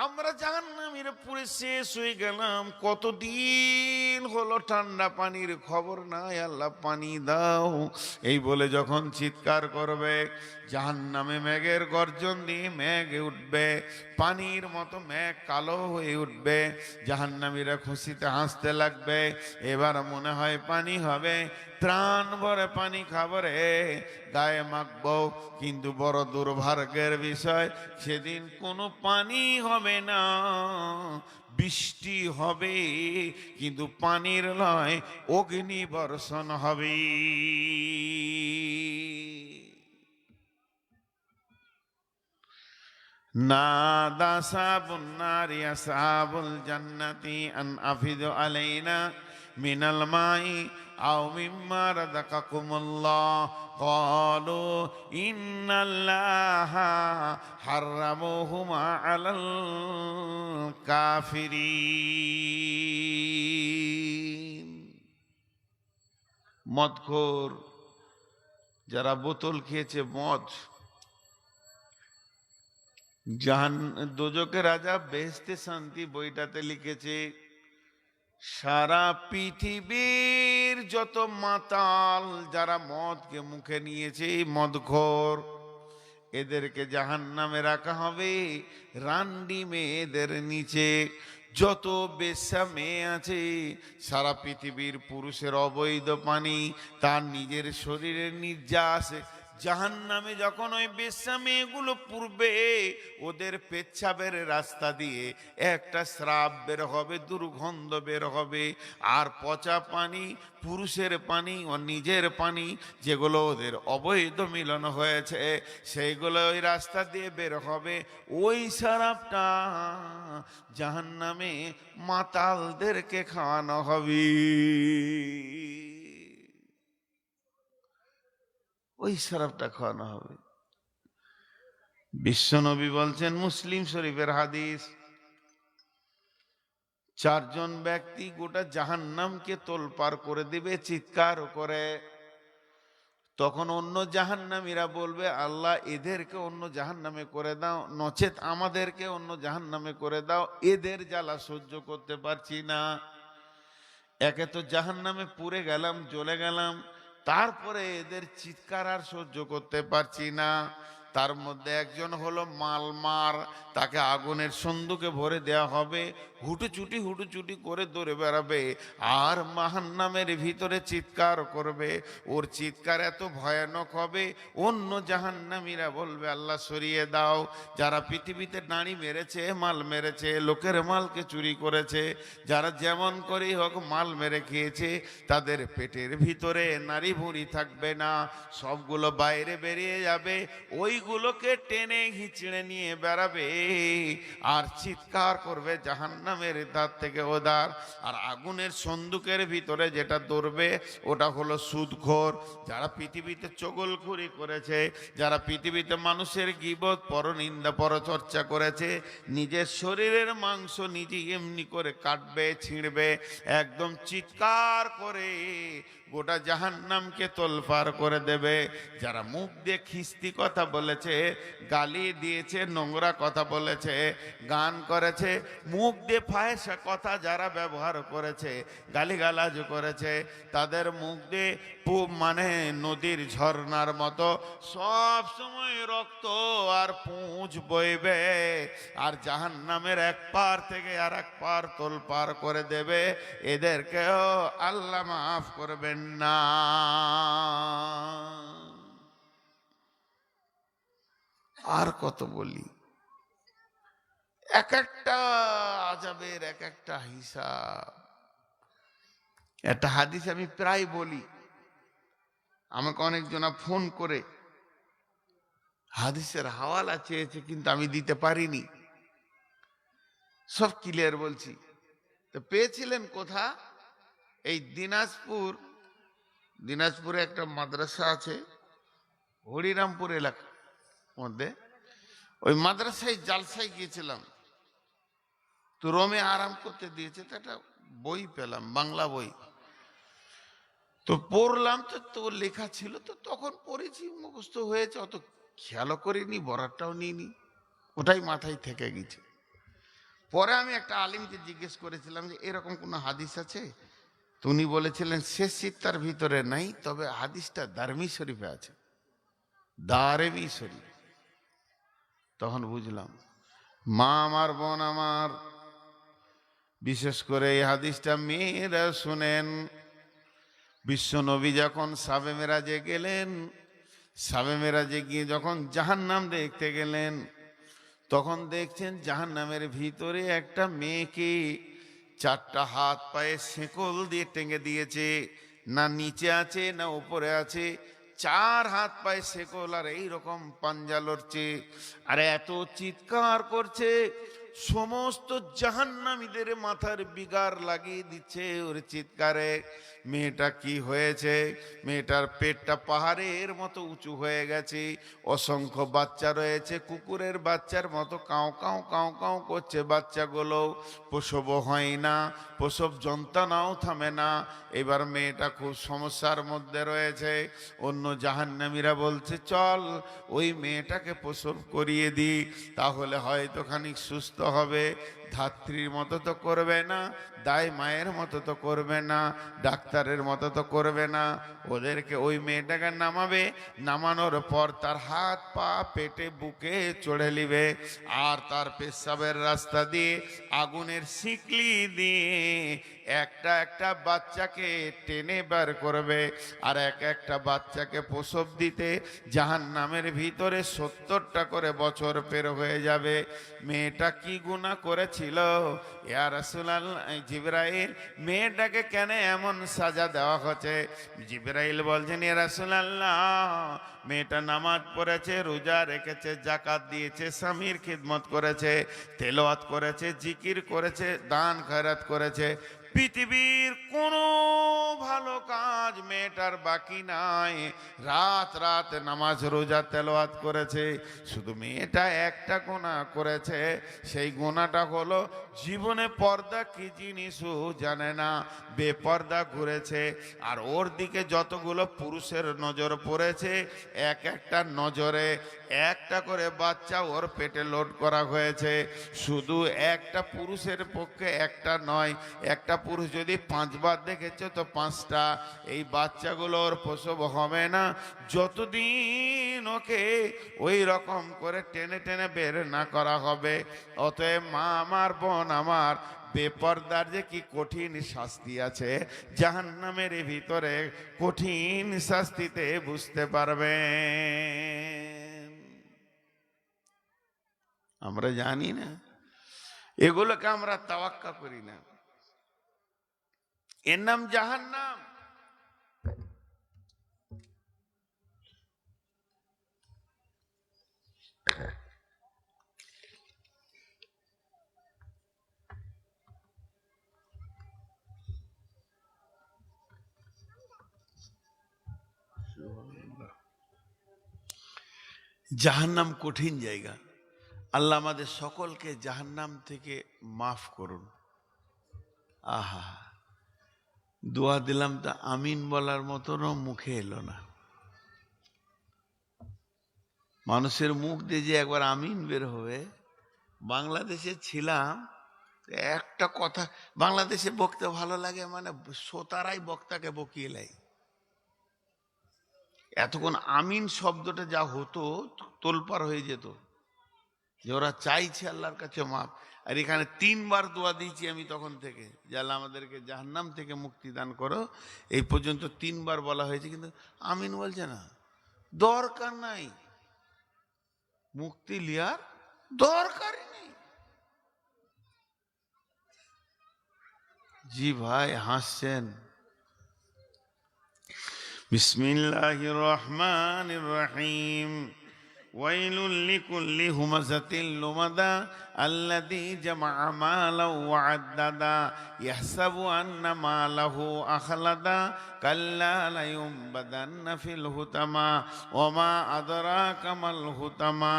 A: আমরা জাহান্নামীর পুরে শেষ হয়ে গেলাম, কতদিন হলো ঠান্ডা পানির খবর নাই, আল্লাহ পানি দাও। এই বলে যখন চিৎকার করবে, জাহান্নামে মেঘের গর্জন দিয়ে মেঘ উঠবে, পানির মতো মেঘ কালো হয়ে উঠবে। জাহান্নামীরা খুশিতে হাসতে লাগবে, এবার মনে হয় পানি হবে, প্রাণ ভরে পানি খাবরে গায়ে মাখবো। কিন্তু বড় দুর্ভাগ্যের বিষয়, সেদিন কোনো পানি হবে না, বৃষ্টি হবে, কিন্তু পানির নয়, অগ্নি বর্ষণ হবে। নাদা সাবুন নারি আসহাবুল জান্নাতি আন আফিদু আলাইনা মিনাল মাই আও মিম্মা রাযাকাকুমুল্লাহ ক্বালু ইন্নাল্লাহা হাররামাহুমা আলাল কাফিরিন। মদখোর যারা বোতল খেয়েছে মদ, দোজখের রাজা বেহেশতে শান্তি বইটাতে লিখেছে, সারা পৃথিবীর যত মাতাল যারা মদকে মুখে নিয়েছে, মদখোর, এদেরকে জাহান্নামে রাখা হবে রান্ডি মেয়েদের নিচে। যত বেশ্যা মেয়ে আছে, সারা পৃথিবীর পুরুষের অবৈধ পানি তার নিজের শরীরের নির্যাস জাহান্নামে যখন ওই বেশ্যা মেয়েগুলো পুরবে, ওদের পেচ্ছাবের রাস্তা দিয়ে একটা শ্রাপ বের হবে, দুর্গন্ধ বের হবে। আর পচা পানি, পুরুষের পানি ও নিজের পানি, যেগুলো ওদের অবৈধ মিলন হয়েছে, সেইগুলো ওই রাস্তা দিয়ে বের হবে। ওই শ্রাপটা জাহান্নামে মাতালদেরকে খাওয়ানো হবে। ওই শরাবটা খাওয়ানো হবে। বিশ্বনবী বলছেন, মুসলিম শরীফের হাদিস, 4 জন ব্যক্তি গোটা জাহান্নামকে তোলপাড় করে দিবে চিৎকার করে। তখন অন্য জাহান্নামীরা বলবে, আল্লাহ এদেরকে অন্য জাহান্নামে করে দাও, নচেত আমাদেরকে অন্য জাহান্নামে করে দাও, এদের জ্বালা সহ্য করতে পারছি না। একে তো জাহান্নামে পুড়ে গেলাম, জ্বলে গেলাম, তারপরে এদের চিৎকার আর সহ্য করতে পারছি না। তার মধ্যে একজন হলো মালমার, তাকে আগুনের সন্দুকে ভরে দেয়া হবে, হুটুচুটি করে দৌড়ে বেড়াবে আর জাহান্নামের ভিতরে চিৎকার করবে। ওর চিৎকার এত ভয়ানক হবে, অন্য জাহান্নামীরা বলবে, আল্লাহ সরিয়ে দাও। যারা পৃথিবীতে নারী মেরেছে, মাল মেরেছে, লোকের মালকে চুরি করেছে, যারা যেমন করেই হোক মাল মেরে খেয়েছে, তাদের পেটের ভিতরে নারী ভুঁড়ি থাকবে না, সবগুলো বাইরে বেরিয়ে যাবে, ওইগুলোকে টেনে হিঁচড়ে নিয়ে বেড়াবে আর চিৎকার করবে জাহান্নামের ধার থেকে ওধার। আর আগুনের সন্দুকের ভিতরে যেটা দৌড়বে ওটা হলো সুদখোর, যারা পৃথিবীতে চগলখড়ি করেছে, যারা পৃথিবীতে মানুষের গীবত, পরনিন্দা, পরচর্চা করেছে, নিজের শরীরের মাংস নিজে এমনি করে কাটবে, ছিঁড়বে, একদম চিৎকার করে গোটা জাহান্নামকে তোলপাড় করে দেবে। যারা মুখ দিয়ে খিস্তি কথা বলেছে, গালি দিয়েছে, নোংরা কথা বলেছে, গান করেছে, মুখ দিয়ে ফাহেসা কথা যারা ব্যবহার করেছে, গালিগালাজ করেছে, তাদের মুখ দিয়ে মানে নদীর ঝর্ণার মতো সব সময় রক্ত আর পুঁজ বইবে, আর জাহান্নামের এক পার থেকে আর এক পার তোলপাড় করে দেবে। এদেরকেও আল্লাহ মাফ করবেন না। আর কত বলি, এক একটা আযাবের এক একটা হিসাব। একটা হাদিস আমি প্রায় বলি, আমাকে অনেকজনা ফোন করে হাদিসের হাওয়ালা চেয়েছে, কিন্তু আমি দিতে পারিনি, সব ক্লিয়ার বলছি। তো পেয়েছিলেন কোথা? এই দিনাজপুরে একটা মাদ্রাসা আছে হরিরামপুর এলাকার মধ্যে, ওই মাদ্রাসায় জালসায় গিয়েছিলাম, তো রোমে আরাম করতে দিয়েছে, তো একটা বই পেলাম, বাংলা বই, তো পড়লাম, তো লেখা ছিল, তো তখন পড়েছি, মুখস্থ হয়েছে, অত খেয়ালও করিনি, বরাতটাও নিইনি, ওটাই মাথায় থেকে গেছে। পরে আমি একটা আলিমকে জিজ্ঞেস করেছিলাম যে এরকম কোনো হাদিস আছে, তো উনি বলেছিলেন শেষ সিত্তার ভিতরে নাই, তবে হাদিসটা দারমি শরীফে আছে, দারেমি শরীফ। তখন বুঝলাম, মা আমার, বোন আমার, বিশেষ করে এই হাদিসটা মেয়েরা শুনেন। বিশ্বনবী যখন সাবে মেরাজে গেলেন, সাবে মেরাজে গিয়ে যখন জাহান্নাম দেখতে গেলেন, তখন দেখছেন জাহান্নামের ভিতরে একটা মেয়েকে 4টা হাত পায়ে শেকল দিয়ে টেঙে দিয়েছে, না নিচে আছে না উপরে আছে, 4 হাত পায়ে শেকল, আর এইরকম পাঞ্জা লড়ছে, আর এত চিৎকার করছে, সমস্ত জাহান্নামীদের মাথার বিগার লাগিয়ে দিচ্ছে ওর চিৎকারে। মেয়েটা কি হয়েছে? মেয়েটার পেটটা পাহাড়ের মতো উঁচু হয়ে গেছে, অসংখ্য বাচ্চা রয়েছে, কুকুরের বাচ্চার মতো কাউ কাউ কাউ কাউ করছে বাচ্চাগুলো, প্রসব হয় না, প্রসব যন্ত্রণাও থামে না। এবার মেয়েটা খুব সমস্যার মধ্যে রয়েছে। অন্য জাহান্নামীরা বলছে, চল ওই মেয়েটাকে প্রসব করিয়ে দিই, তাহলে হয়তো খানিক সুস্থ হবে। ধাত্রীর মতো তো করবে না, দাই মায়ের মতো তো করবে না, ডাক্তারের মতো তো করবে না। ওদেরকে ওই মেয়েটাকে নামাবে, নামানোর পর তার হাত পা পেটে বুকে চড়ে নিবে, আর তার পেশাবের রাস্তা দিয়ে আগুনের শিকলি দিয়ে একটা একটা বাচ্চাকে টেনে বার করবে, আর এক একটা বাচ্চাকে প্রসব দিতে জাহান্নামের ভিতরে 70টা করে বছর পের হয়ে যাবে। মেয়েটা কি গুনাহ করেছিল ইয়া রাসূলুল্লাহ? জিবরাইল, মেয়েটাকে কেন এমন সাজা দেওয়া হচ্ছে? জিবরাইল বলছেন, ইয়া রাসূলুল্লাহ, মেয়েটা নামাজ পড়েছে, রোজা রেখেছে, যাকাত দিয়েছে, স্বামীর খিদমত করেছে, তেলাওয়াত করেছে, জিকির করেছে, দান খয়রাত করেছে,
B: পৃথিবীর কোনো ভালো কাজ মেয়েটার বাকি নাই। রাত রাত নামাজ রোজা তেলাওয়াত করেছে, শুধু মেয়েটা একটা গুনাহ করেছে। সেই গুনাহটা হলো জীবনে পর্দা কি জিনিসও জানে না, বেপর্দা ঘুরেছে। আর ওর দিকে যতগুলো পুরুষের নজর পড়েছে, এক একটা নজরে একটা করে বাচ্চা ওর পেটে লোড করা হয়েছে। শুধু একটা পুরুষের পক্ষে একটা নয়, একটা পুরুষ যদি 5 বার দেখেছে তো 5টা। এই বাচ্চাগুলোর প্রসব হবে না যতদিন ওকে ওই রকম করে টেনে টেনে বের না করা হবে। অতএব মা আমার, বোন আমার, বেপর্দার যে কি কঠিন শাস্তি আছে জাহান্নামের ভিতরে, কঠিন শাস্তিতে বুঝতে পারবেন। আমরা জানি না, এগুলোকে আমরা তাওয়াক্কা করি না। এর নাম জাহান্নাম।
A: জাহান্নাম কঠিন জায়গা। আল্লাহ আমাদের সকলকে জাহান্নাম থেকে মাফ করুন। আহা, দোয়া দিলাম তা আমিন বলার মতনও মুখে এলো না। মানুষের মুখ দিয়ে যে একবার আমিন বের হবে। বাংলাদেশে ছিলাম, একটা কথা, বাংলাদেশে বক্তা ভালো লাগে মানে শ্রোতারাই বক্তাকে বকিয়ে লাই। এতক্ষণ আমিন শব্দটা যা হতো তোলপাড় হয়ে যেত, যে ওরা চাইছে আল্লাহর কাছে মাপ। আর এখানে 3 বার দোয়া দিয়েছি আমি তখন থেকে, যে আল্লাহ আমাদেরকে জাহান্নাম থেকে মুক্তি দান করো। এই পর্যন্ত 3 বার বলা হয়েছে, কিন্তু আমিন বলছে না। দরকার নাই, মুক্তি লিয়ার দরকারই নেই। জি ভাই হাসছেন। বিসমিল্লাহির রহমানির রহিম। ওয়াইলুল লিকুল্লি হুমাযাতিল লুমাযা আল্লাযী জামা'a মালাও ওয়া আদ্দাদা ইয়াহসাবু আন্না মালাহু আখলাদা কাল্লা লায়ুমবাদান্না ফিল হুতামা ওয়া মা আদরাকা মাল হুতামা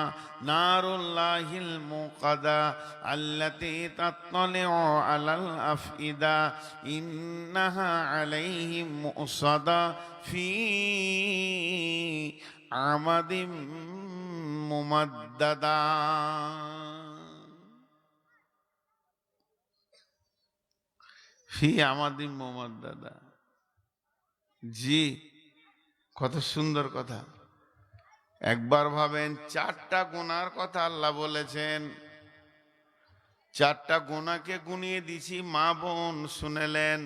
A: নারুল্লাহিল মুকাদা আল্লাতী তাত্তালি'উ আলাল আফইদা ইন্নাহা আলাইহিম মুসাদা ফি আমাদিম মুমাদ্দাদা। ফি আমাদিম মুমাদ্দাদা। জি, কত সুন্দর কথা। একবার ভাবেন, 4টা গুনার কথা আল্লাহ বলেছেন। 4টা গুনাহকে গুনিয়ে দিছি, মা বোন শুনেলেন।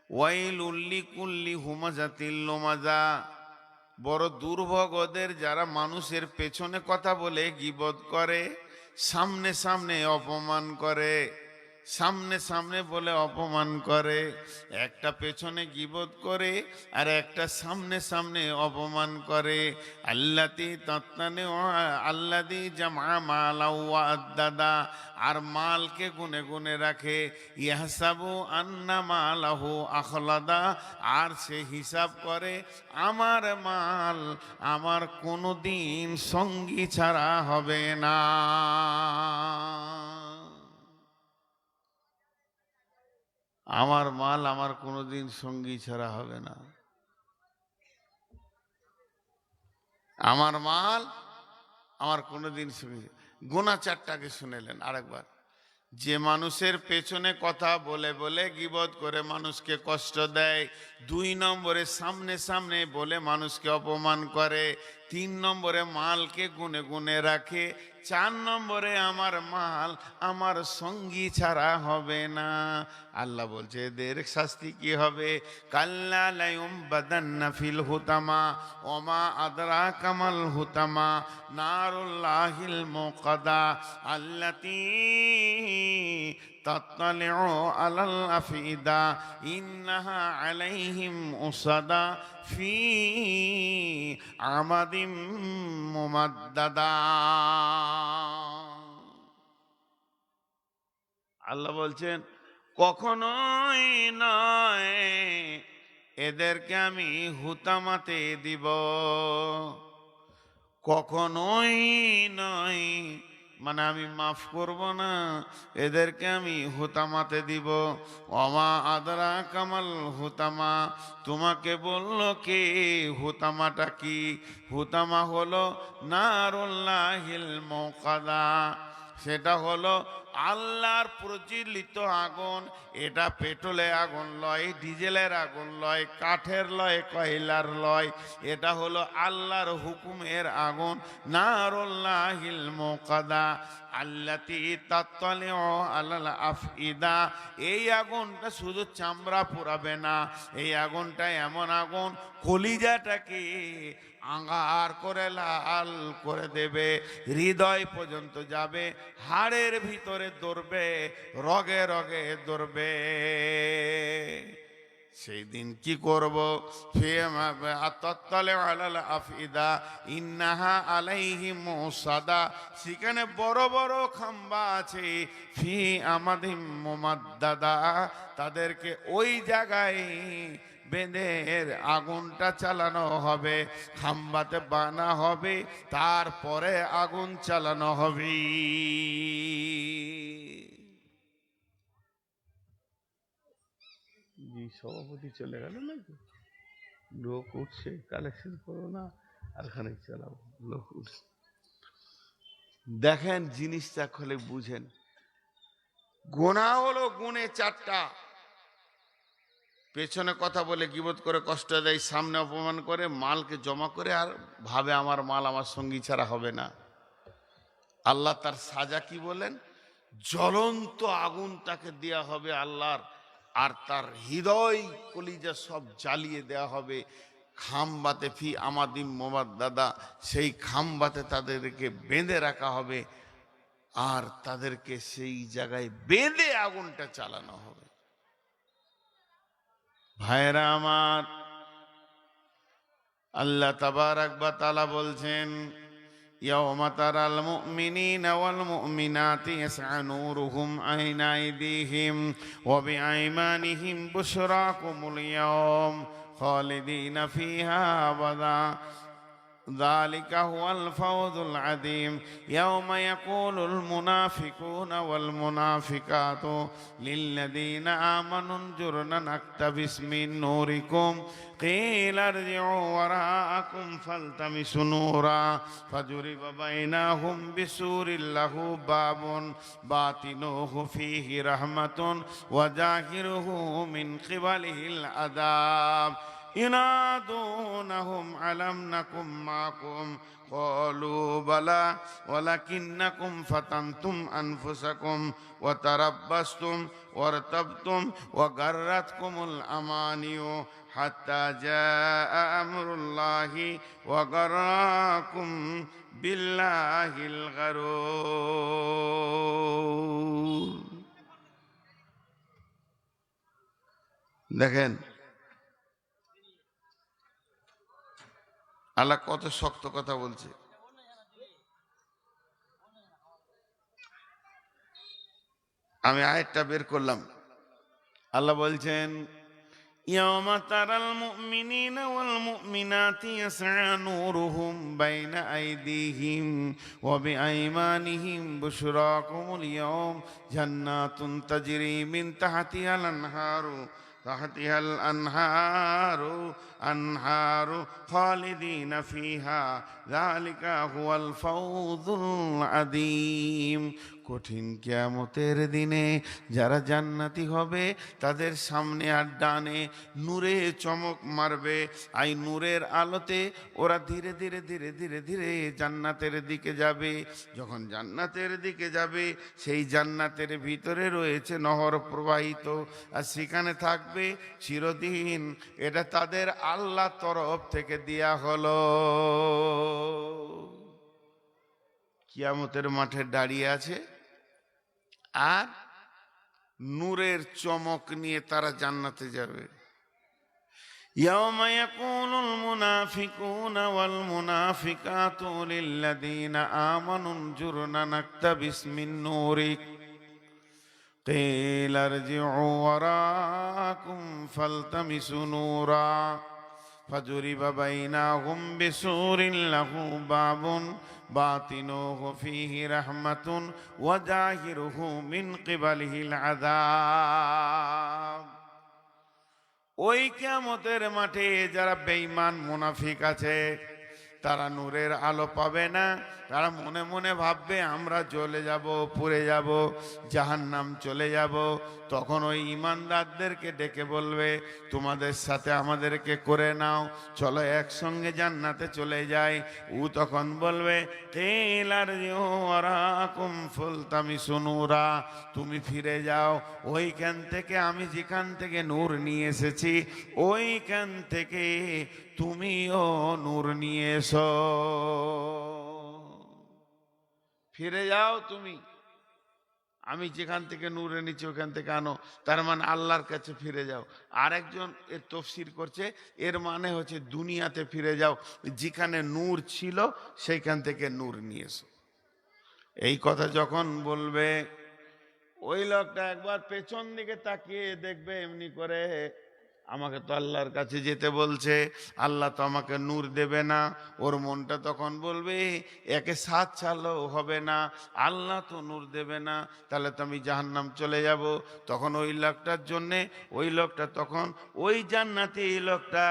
A: ওয়াইলুল লিকুল্লি হুমাযাতিল লুমাযা, বড় দুর্ভোগ ওদের যারা মানুষের পেছনে কথা বলে গীবত করে, সামনে সামনে অপমান করে, সামনে সামনে বলে অপমান করে। একটা পেছনে গীবত করে আর একটা সামনে সামনে অপমান করে। আল্লাতী তাত্তালি'উ আল্লাযী জাম'a মালাও ওয়া আদ্দাদা, আর মালকে গুনে গুনে রাখে। ইয়াহসাবু আন্না মালাহু আখলাদা, আর সে হিসাব করে আমার মাল আমার কোনোদিন সঙ্গী ছাড়া হবে না। আমার মাল আমার কোনোদিন সঙ্গী ছাড়া হবে না। আমার মাল আমার কোনোদিন সঙ্গী। গুনাহ 4টাকে শুনেলেন আরেকবার। যে মানুষের পেছনে কথা বলে বলে গীবত করে মানুষকে কষ্ট দেয়। 2 নম্বরে সামনে সামনে বলে মানুষকে অপমান করে। 3 নম্বরে মালকে গুনে গুনে রাখে। 4 নম্বরে আমার মাল আমার সঙ্গী ছাড়া হবে না। আল্লাহ বলছে এদের শাস্তি কি হবে? কাল্লা লায়ুমবাদান্না ফিল হুতামা ওয়া মা আদরাকা মাল হুতামা নারুল্লাহিল মুকাদা আল্লাতী তাত্তালি'উ আলাল আফইদা ইন্নাহা আলাইহিম মুসাদা ফি আমাদিম মুমাদ্দাদা। আল্লাহ বলছেন
B: কখনোই নয় এদেরকে আমি হুতামাতে দিব, কখনোই নয়, মানে আমি মাফ করব না, এদেরকে আমি হুতামাতে দিব। ওমা আদরা কামাল হুতামা, তোমাকে বলল কে হুতামাটা কি? হুতামা হলো নারুল্লাহিল মুকাদা, সেটা হলো আল্লাহর প্রজ্বলিত আগুন। এটা পেট্রোলের আগুন লয়, ডিজেলের আগুন লয়, কাঠের লয়, কয়লার লয়, এটা হলো আল্লাহর হুকুমের আগুন। নারুল্লাহিল মুকাদা আল্লাতী তাত্তালিউ আলাল আফইদা, এই আগুনটা শুধু চামড়া পোড়াবে না, এই আগুনটা এমন আগুন কলিজাটাকে আঙ্গার করে লাল করে দেবে, হৃদয় পর্যন্ত যাবে, হাড়ের ভিতরে ধরবে, রগে রগে ধরবে। সেই দিন কি করব? আফিদা ইন্নাহা আলাইহিম মুসাদা, সেখানে বড় বড় খাম্বা আছে, ফি আমাদিম মুমাদ্দাদা, তাদেরকে ওই জায়গায় বেঁধে আগুনটা চালানো হবে, খাম্বাতে বানা হবে, তারপরে আগুন চালানো হবে।
A: জি সভাপতি চলে গেল নাকি? লোক উঠছে, কালেকশন করো না, আর খানে চালাবো, লোক উঠছে। দেখেন জিনিসটা খোলে বুঝেন। গোনা হলো গুণে চারটা, পেছনে কথা বলে গীবত করে কষ্ট দেয়, সামনে অপমান করে, মালকে জমা করে আর ভাবে আমার মাল আমার সঙ্গী ছাড়া হবে না। আল্লাহ তার সাজা কি বলেন? জ্বলন্ত আগুন তাকে দেয়া হবে আল্লাহর, আর তার হৃদয় কলিজা সব জ্বালিয়ে দেয়া হবে। খাম্বাতে ফি আমাদিম মুমাদ্দাদা, সেই খাম্বাতে তাদেরকে বেঁধে রাখা হবে, আর তাদেরকে সেই জায়গায় বেঁধে আগুনটা চালানো হবে। ভাইরা আমার, আল্লাহ তাবারাক ওয়া তাআলা বলছেন, ইয়াওমা তারাল মুমিনিনা ওয়াল মুমিনাতি ইয়াসআ নূরুহুম আইনা আইদিহিম ওয়া বিআইমানিহিম বুশরাকুমুল ইয়াওম খালিদিনা ফিহা আবাদা ذلك هو الفوز العظيم يوم يقول المنافقون والمنافقات للذين آمنوا انظرنا نقتبس من نوركم قيل ارجعوا وراءكم فالتمسوا نورا فضرب بينهم بسور له باب باطنه فيه رحمة وظاهره من قبله العذاب ينادونهم ألم نكن معكم قالوا بلى ولكنكم فتنتم أنفسكم وتربصتم وارتبتم وغرتكم الأماني حتى جاء أمر الله وغركم بالله الغرور। দেখেন আল্লাহ কত শক্ত কথা বলছে। আমি আয়াতটা বের করলাম। আল্লাহ বলছেন, ইয়াওমা তারাল মুমিনিনা ওয়াল মুমিনাতি ইয়াসআ নূরুহুম বাইনা আইদিহিম ওয়া বিআইমানিহিম বুশরাকুমুল ইয়াওম জান্নাতুন তাজরি মিন তাহতিহাল আনহারু খালিদিনা ফিহা যালিকা হুয়াল ফাওজুল আযীম। কঠিন কিয়ামতের দিনে যারা জান্নাতি হবে তাদের সামনে আর ডানে নূরে চমক মারবে, এই নূরের আলোতে ওরা ধীরে ধীরে ধীরে ধীরে ধীরে জান্নাতের দিকে যাবে। যখন জান্নাতের দিকে যাবে, সেই জান্নাতের ভিতরে রয়েছে নহর প্রবাহিত, আর সেখানে থাকবে চিরদিন। এটা তাদের আল্লাহ তরফ থেকে দেয়া হলো। কিয়ামতের মাঠে দাঁড়িয়ে আছে আর নূরের চমক নিয়ে তারা জান্নাতে যাবে। ইয়াওমা ইয়াকুলুল মুনাফিকুনা ওয়াল মুনাফিকাতু লিল্লাযীনা আমানু উনজুরনা নাকতাবিস মিন নূরিক
B: قيل ارجعوا وراءكم فالتمسوا نورا فضرب بينهم بسور له باب باطنه فيه رحمة وظاهره من قبله العذاب। ওই কিয়ামতের মাঠে যারা বেঈমান মুনাফিক আছে তারা নূরের আলো পাবে না, তারা মনে মনে ভাববে আমরা জ্বলে যাব, পুড়ে যাব, জাহান্নাম চলে যাব। তখন ওই ঈমানদারদেরকে ডেকে বলবে তোমাদের সাথে আমাদেরকে করে নাও, চলো একসঙ্গে জান্নাতে চলে যাই। ও তখন বলবে কিল আরজিউ ওয়ারাকুম ফালতামিসু নূরা, তুমি ফিরে যাও ওইখান থেকে, আমি যেখান থেকে নূর নিয়ে এসেছি ওইখান থেকে তুমিও নূর নিয়ে এসো। ফিরে যাও তুমি, আমি যেখান থেকে নূর এনেছি ওখান থেকে আনো। তার মানে আল্লাহর কাছে ফিরে যাও। আরেকজন এর তফসির করছে, এর মানে হচ্ছে দুনিয়াতে ফিরে যাও, যেখানে নূর ছিল সেইখান থেকে নূর নিয়ে এসো। এই কথা যখন বলবে ওই লোকটা একবার পেছন দিকে তাকিয়ে দেখবে এমনি করে, আমাকে তো আল্লাহর কাছে যেতে বলছে, আল্লাহ তো আমাকে নূর দেবে না। ওর মনটা তখন বলবে একে সাথ ছাড়লেও হবে না, আল্লাহ তো নূর দেবে না, তাহলে তো আমি জাহান্নাম চলে যাব। তখন ওই লোকটার জন্যে ওই লোকটা তখন ওই জান্নাতে, এই লোকটা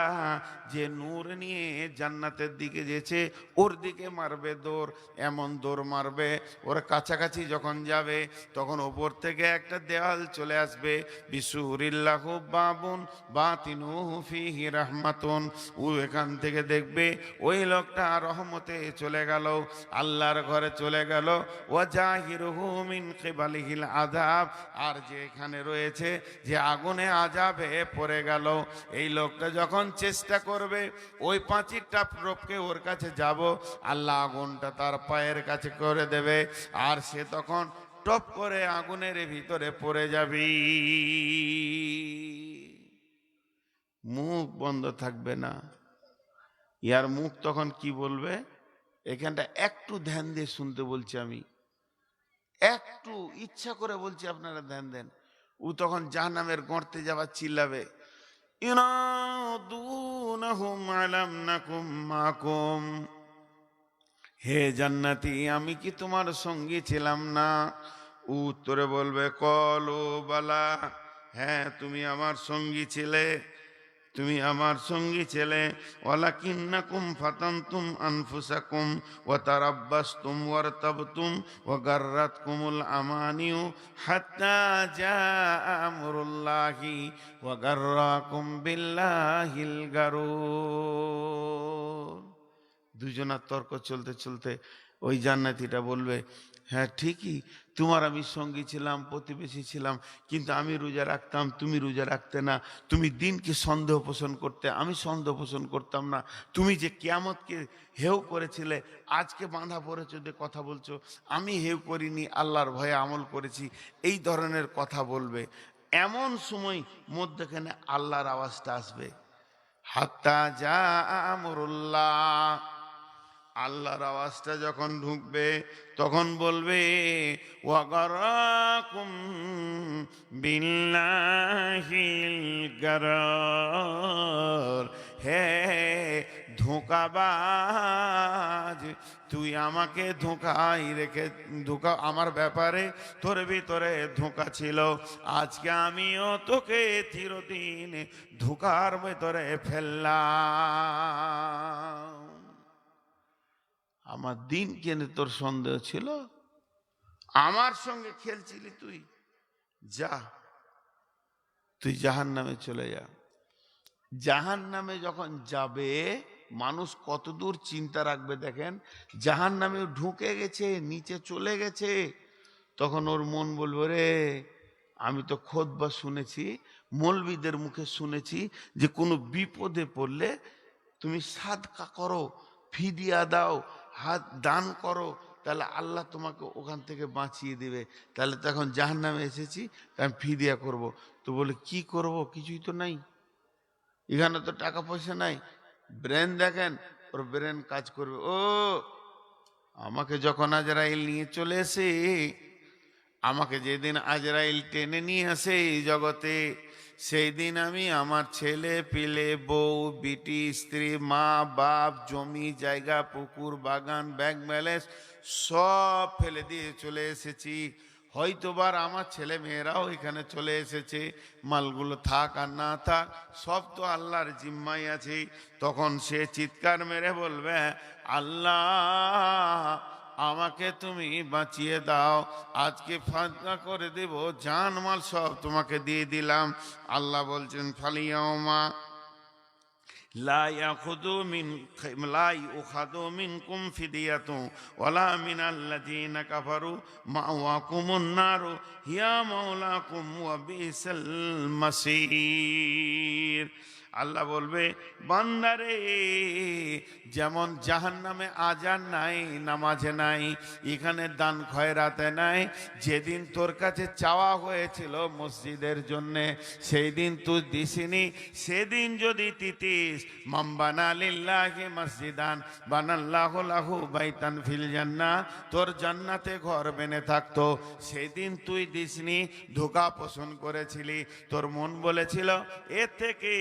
B: যে নূর নিয়ে জান্নাতের দিকে যেছে ওর দিকে মারবে দৌড়, এমন দৌড় মারবে ওর কাছাকাছি যখন যাবে তখন ওপর থেকে একটা দেওয়াল চলে আসবে, বিসুরিল্লাহু বাবুন বাতিনুহু ফীহি রাহমাতুন। ও এখান থেকে দেখবে ওই লোকটা রহমতে চলে গেল, আল্লাহর ঘরে চলে গেল। ওয়া জাহিরুহু মিন কিবালিহিল আযাব, আর যে এখানে রয়েছে যে আগুনে আযাবে পড়ে গেল। এই লোকটা যখন চেষ্টা করবে ওই পাঁচিরটা রোপকে ওর কাছে যাব, আল্লাহ আগুনটা তার পায়ের কাছে করে দেবে, আর সে তখন টপ করে আগুনের ভিতরে পড়ে যাবি, মুখ বন্ধ থাকবে না। ইয়ার মুখ তখন কি বলবে, এখানটা একটু ধ্যান দিয়ে শুনতে বলছি, আমি একটু ইচ্ছা করে বলছি আপনারা ধ্যান দেন। ও তখন জাহান্নামের গর্তে যাবার চিল্লাবে, ইনাদুনাহুম আলাম নাকুম মাকুম, হে জান্নাতি আমি কি তোমার সঙ্গী ছিলাম না? উত্তরে বলবে কলু বালা, হ্যাঁ তুমি আমার সঙ্গী ছিলে, তুমি আমার সঙ্গী ছিলে। ওয়ালাকিন্নাকুম ফাতানতুম আনফুসাকুম ওয়া তারাব্বাসতুম ওয়ারতাবতুম ওয়া গাররাতকুমুল আমানিউ হাত্তা জাআ আমরুল্লাহি ওয়া গাররাকুম বিল্লাহিল গারুর। দুজনার তর্ক চলতে চলতে ওই জান্নাতীটা বলবে, হ্যাঁ ঠিকই, তোমার আমি সঙ্গী ছিলাম, প্রতিবেশী ছিলাম, কিন্তু আমি রোজা রাখতাম, তুমি রোজা রাখতে না। তুমি দিনকে সন্দেহ পোষণ করতে, আমি সন্দেহ পোষণ করতাম না। তুমি যে কিয়ামতকে হেউ করেছিলে, আজকে বাঁধা পড়েছো যে কথা বলছো, আমি হেউ করিনি, আল্লাহর ভয়ে আমল করেছি, এই ধরনের কথা বলবে। এমন সময় মধ্যখানে আল্লাহর আওয়াজটা আসবে, হাত্তা যা আমরুল্লাহ। আল্লাহর আওয়াজটা যখন ঢুকবে তখন বলবে ওয়াগারাকুম বিল্লাহিল গারার, হে ধোঁকাবাজ, তুই আমাকে ধোঁকাই রেখে, ধোঁকা আমার ব্যাপারে তোর ভিতরে ধোঁকা ছিল, আজকে আমিও তোকে চিরদিন ধোঁকার ভেতরে ফেললাম। আমার দিন কেনে তোর সন্দেহ ছিল, আমার সঙ্গে খেলছিলি তুই, যা তুই জাহান্নামে চলে যা। জাহান্নামে যখন যাবে মানুষ কত দূর চিন্তা রাখবে দেখেন, জাহান্নামে ঢুকে গেছে, নিচে চলে গেছে, তখন ওর মন বলবে রে আমি তো খুতবা শুনেছি, মৌলবীদের মুখে শুনেছি যে কোনো বিপদে পড়লে তুমি সাদকা করো, ফিদিয়া দাও, হাত দান করো, তাহলে আল্লাহ তোমাকে ওখান থেকে বাঁচিয়ে দেবে। তাহলে তখন জাহান্নামে এসেছি, আমি ফিদিয়া করব। তো বলে কি করব, কিছুই তো নাই, এখানে তো টাকা পয়সা নাই। ব্রেন দেখেন, ওর ব্রেন কাজ করবে, ও আমাকে যখন আজরাইল নিয়ে চলে এসে আমাকে যেদিন আজরাইল টেনে নিয়ে আসে এই জগতে, সেই দিন আমি আমার ছেলে পিলে, বউ বিটি, স্ত্রী, মা বাপ, জমি জায়গা, পুকুর বাগান, ব্যাংক ব্যালেন্স সব ফেলে দিয়ে চলে এসেছি। হয়তোবার আমার ছেলে মেয়েরাও এখানে চলে এসেছে, মালগুলো থাক আর না থাক সব তো আল্লাহর জিম্মাই আছে। তখন সে চিৎকার মেরে বলবে, আল্লাহ আমাকে তুমি বাঁচিয়ে দাও, আজকে ফাঁকা করে দেব, জানমাল সব তোমাকে দিয়ে দিলাম। আল্লাহ বলছেন, ফালিয়াউমা লা ইয়াখুযু মিন লা ইউখাযু মিনকুম ফিদিয়াতুন ওয়ালা মিনাল্লাযীনা কাফারু মাওয়াকুমুন নারু হিয়া মাওলাকুম ওয়া বিসাল মাসীর। আল্লাহ বলবে, বান্দারে যেমন জাহান্নামে আজান নাই, নামাজে নাই, এখানে দান খয়রাতে নাই, যেদিন তোর কাছে চাওয়া হয়েছিল মসজিদের জন্যে সেই দিন তুই দিসিনি, সেদিন যদি দিতিস, মান বানা লিল্লাহি মসজিদান বানাল্লাহু লাহু বাইতান ফিল জান্নাহ, তোর জান্নাতে ঘর বেনে থাকতো, সেই দিন তুই দিসনি, ধোঁকা পোষণ করেছিলি, তোর মন বলেছিল এর থেকে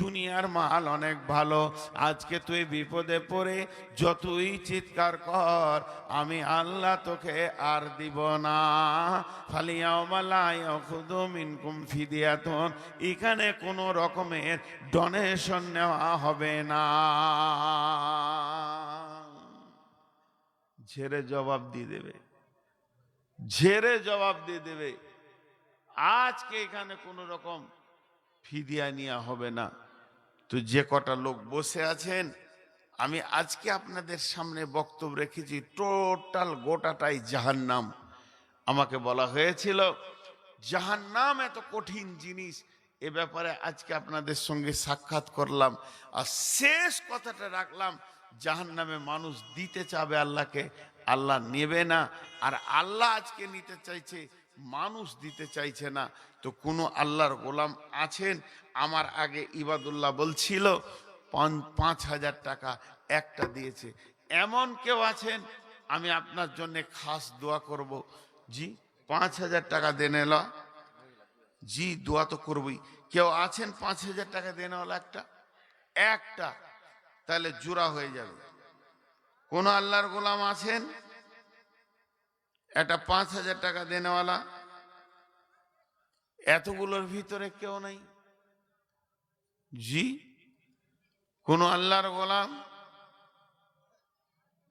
B: দুনিয়ার মাল অনেক ভালো। আজকে তুই বিপদে পড়ে যতই চিৎকার কর, আমি আল্লাহ তোকে আর দিব না। ফালিয়াউমা লা ইয়াখুযু মিনকুম ফিদিয়াতুন, এখানে কোনো রকমের ডোনেশন নেওয়া হবে না। ঝেড়ে জবাব দিয়ে দেবে, ঝেড়ে জবাব দিয়ে দেবে। আজকে এখানে কোনো রকম ফিদিয়া নেওয়া হবে না। তো যে কটা লোক বসে আছেন, আমি আজকে আপনাদের সামনে বক্তব্য রেখেছি, টোটাল গোটাটাই জাহান্নাম। আমাকে বলা হয়েছিল জাহান্নাম এত কঠিন জিনিস, এ ব্যাপারে আজকে আপনাদের সঙ্গে সাক্ষাৎ করলাম, আর শেষ কথাটা রাখলাম, জাহান্নামে মানুষ দিতে চাবে আল্লাহকে, আল্লাহ নেবে না, আর আল্লাহ আজকে নিতে চাইছে, মানুষ দিতে চাইছে না। তো কোনো আল্লাহর গোলাম আছেন, আমার আগে ইবাদুল্লাহ বলছিল 5,000 টাকা একটা দিয়েছে, এমন কেউ আছেন? আমি আপনার জন্য খাস দোয়া করব। জি 5,000 টাকা দেনে ল, জি দোয়া তো করবই। কেউ আছেন 5,000 টাকা দেনেওয়ালা? একটা তাহলে জোড়া হয়ে যাবে। কোন আল্লাহর গোলাম আছেন এটা 5,000 টাকা দেনেওয়ালা? এতগুলোর ভিতরে কেউ নাই। জি কোন আল্লাহর গোলাম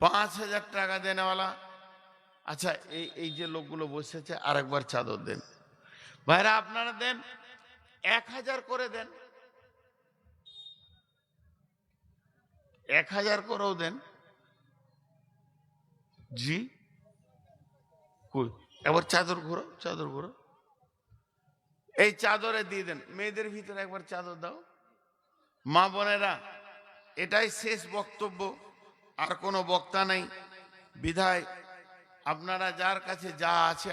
B: 5,000 টাকা দেনেওয়ালা? আচ্ছা এই যে লোকগুলো বসেছে আরেকবার চাদর দেন ভাইরা, আপনারা দেন, 1,000 করে দেন, 1,000 করেও দেন। জি কই, এবার চাদর ঘোরো, চাদর ঘোরো, এই চাদরে দিয়ে দেন। মেয়েদের ভিতরে একবার চাদর দাও। মা বোনেরা, এটাই শেষ বক্তব্য, আর কোনো বক্তা নাই, বিধায় আপনারা যার কাছে যা আছে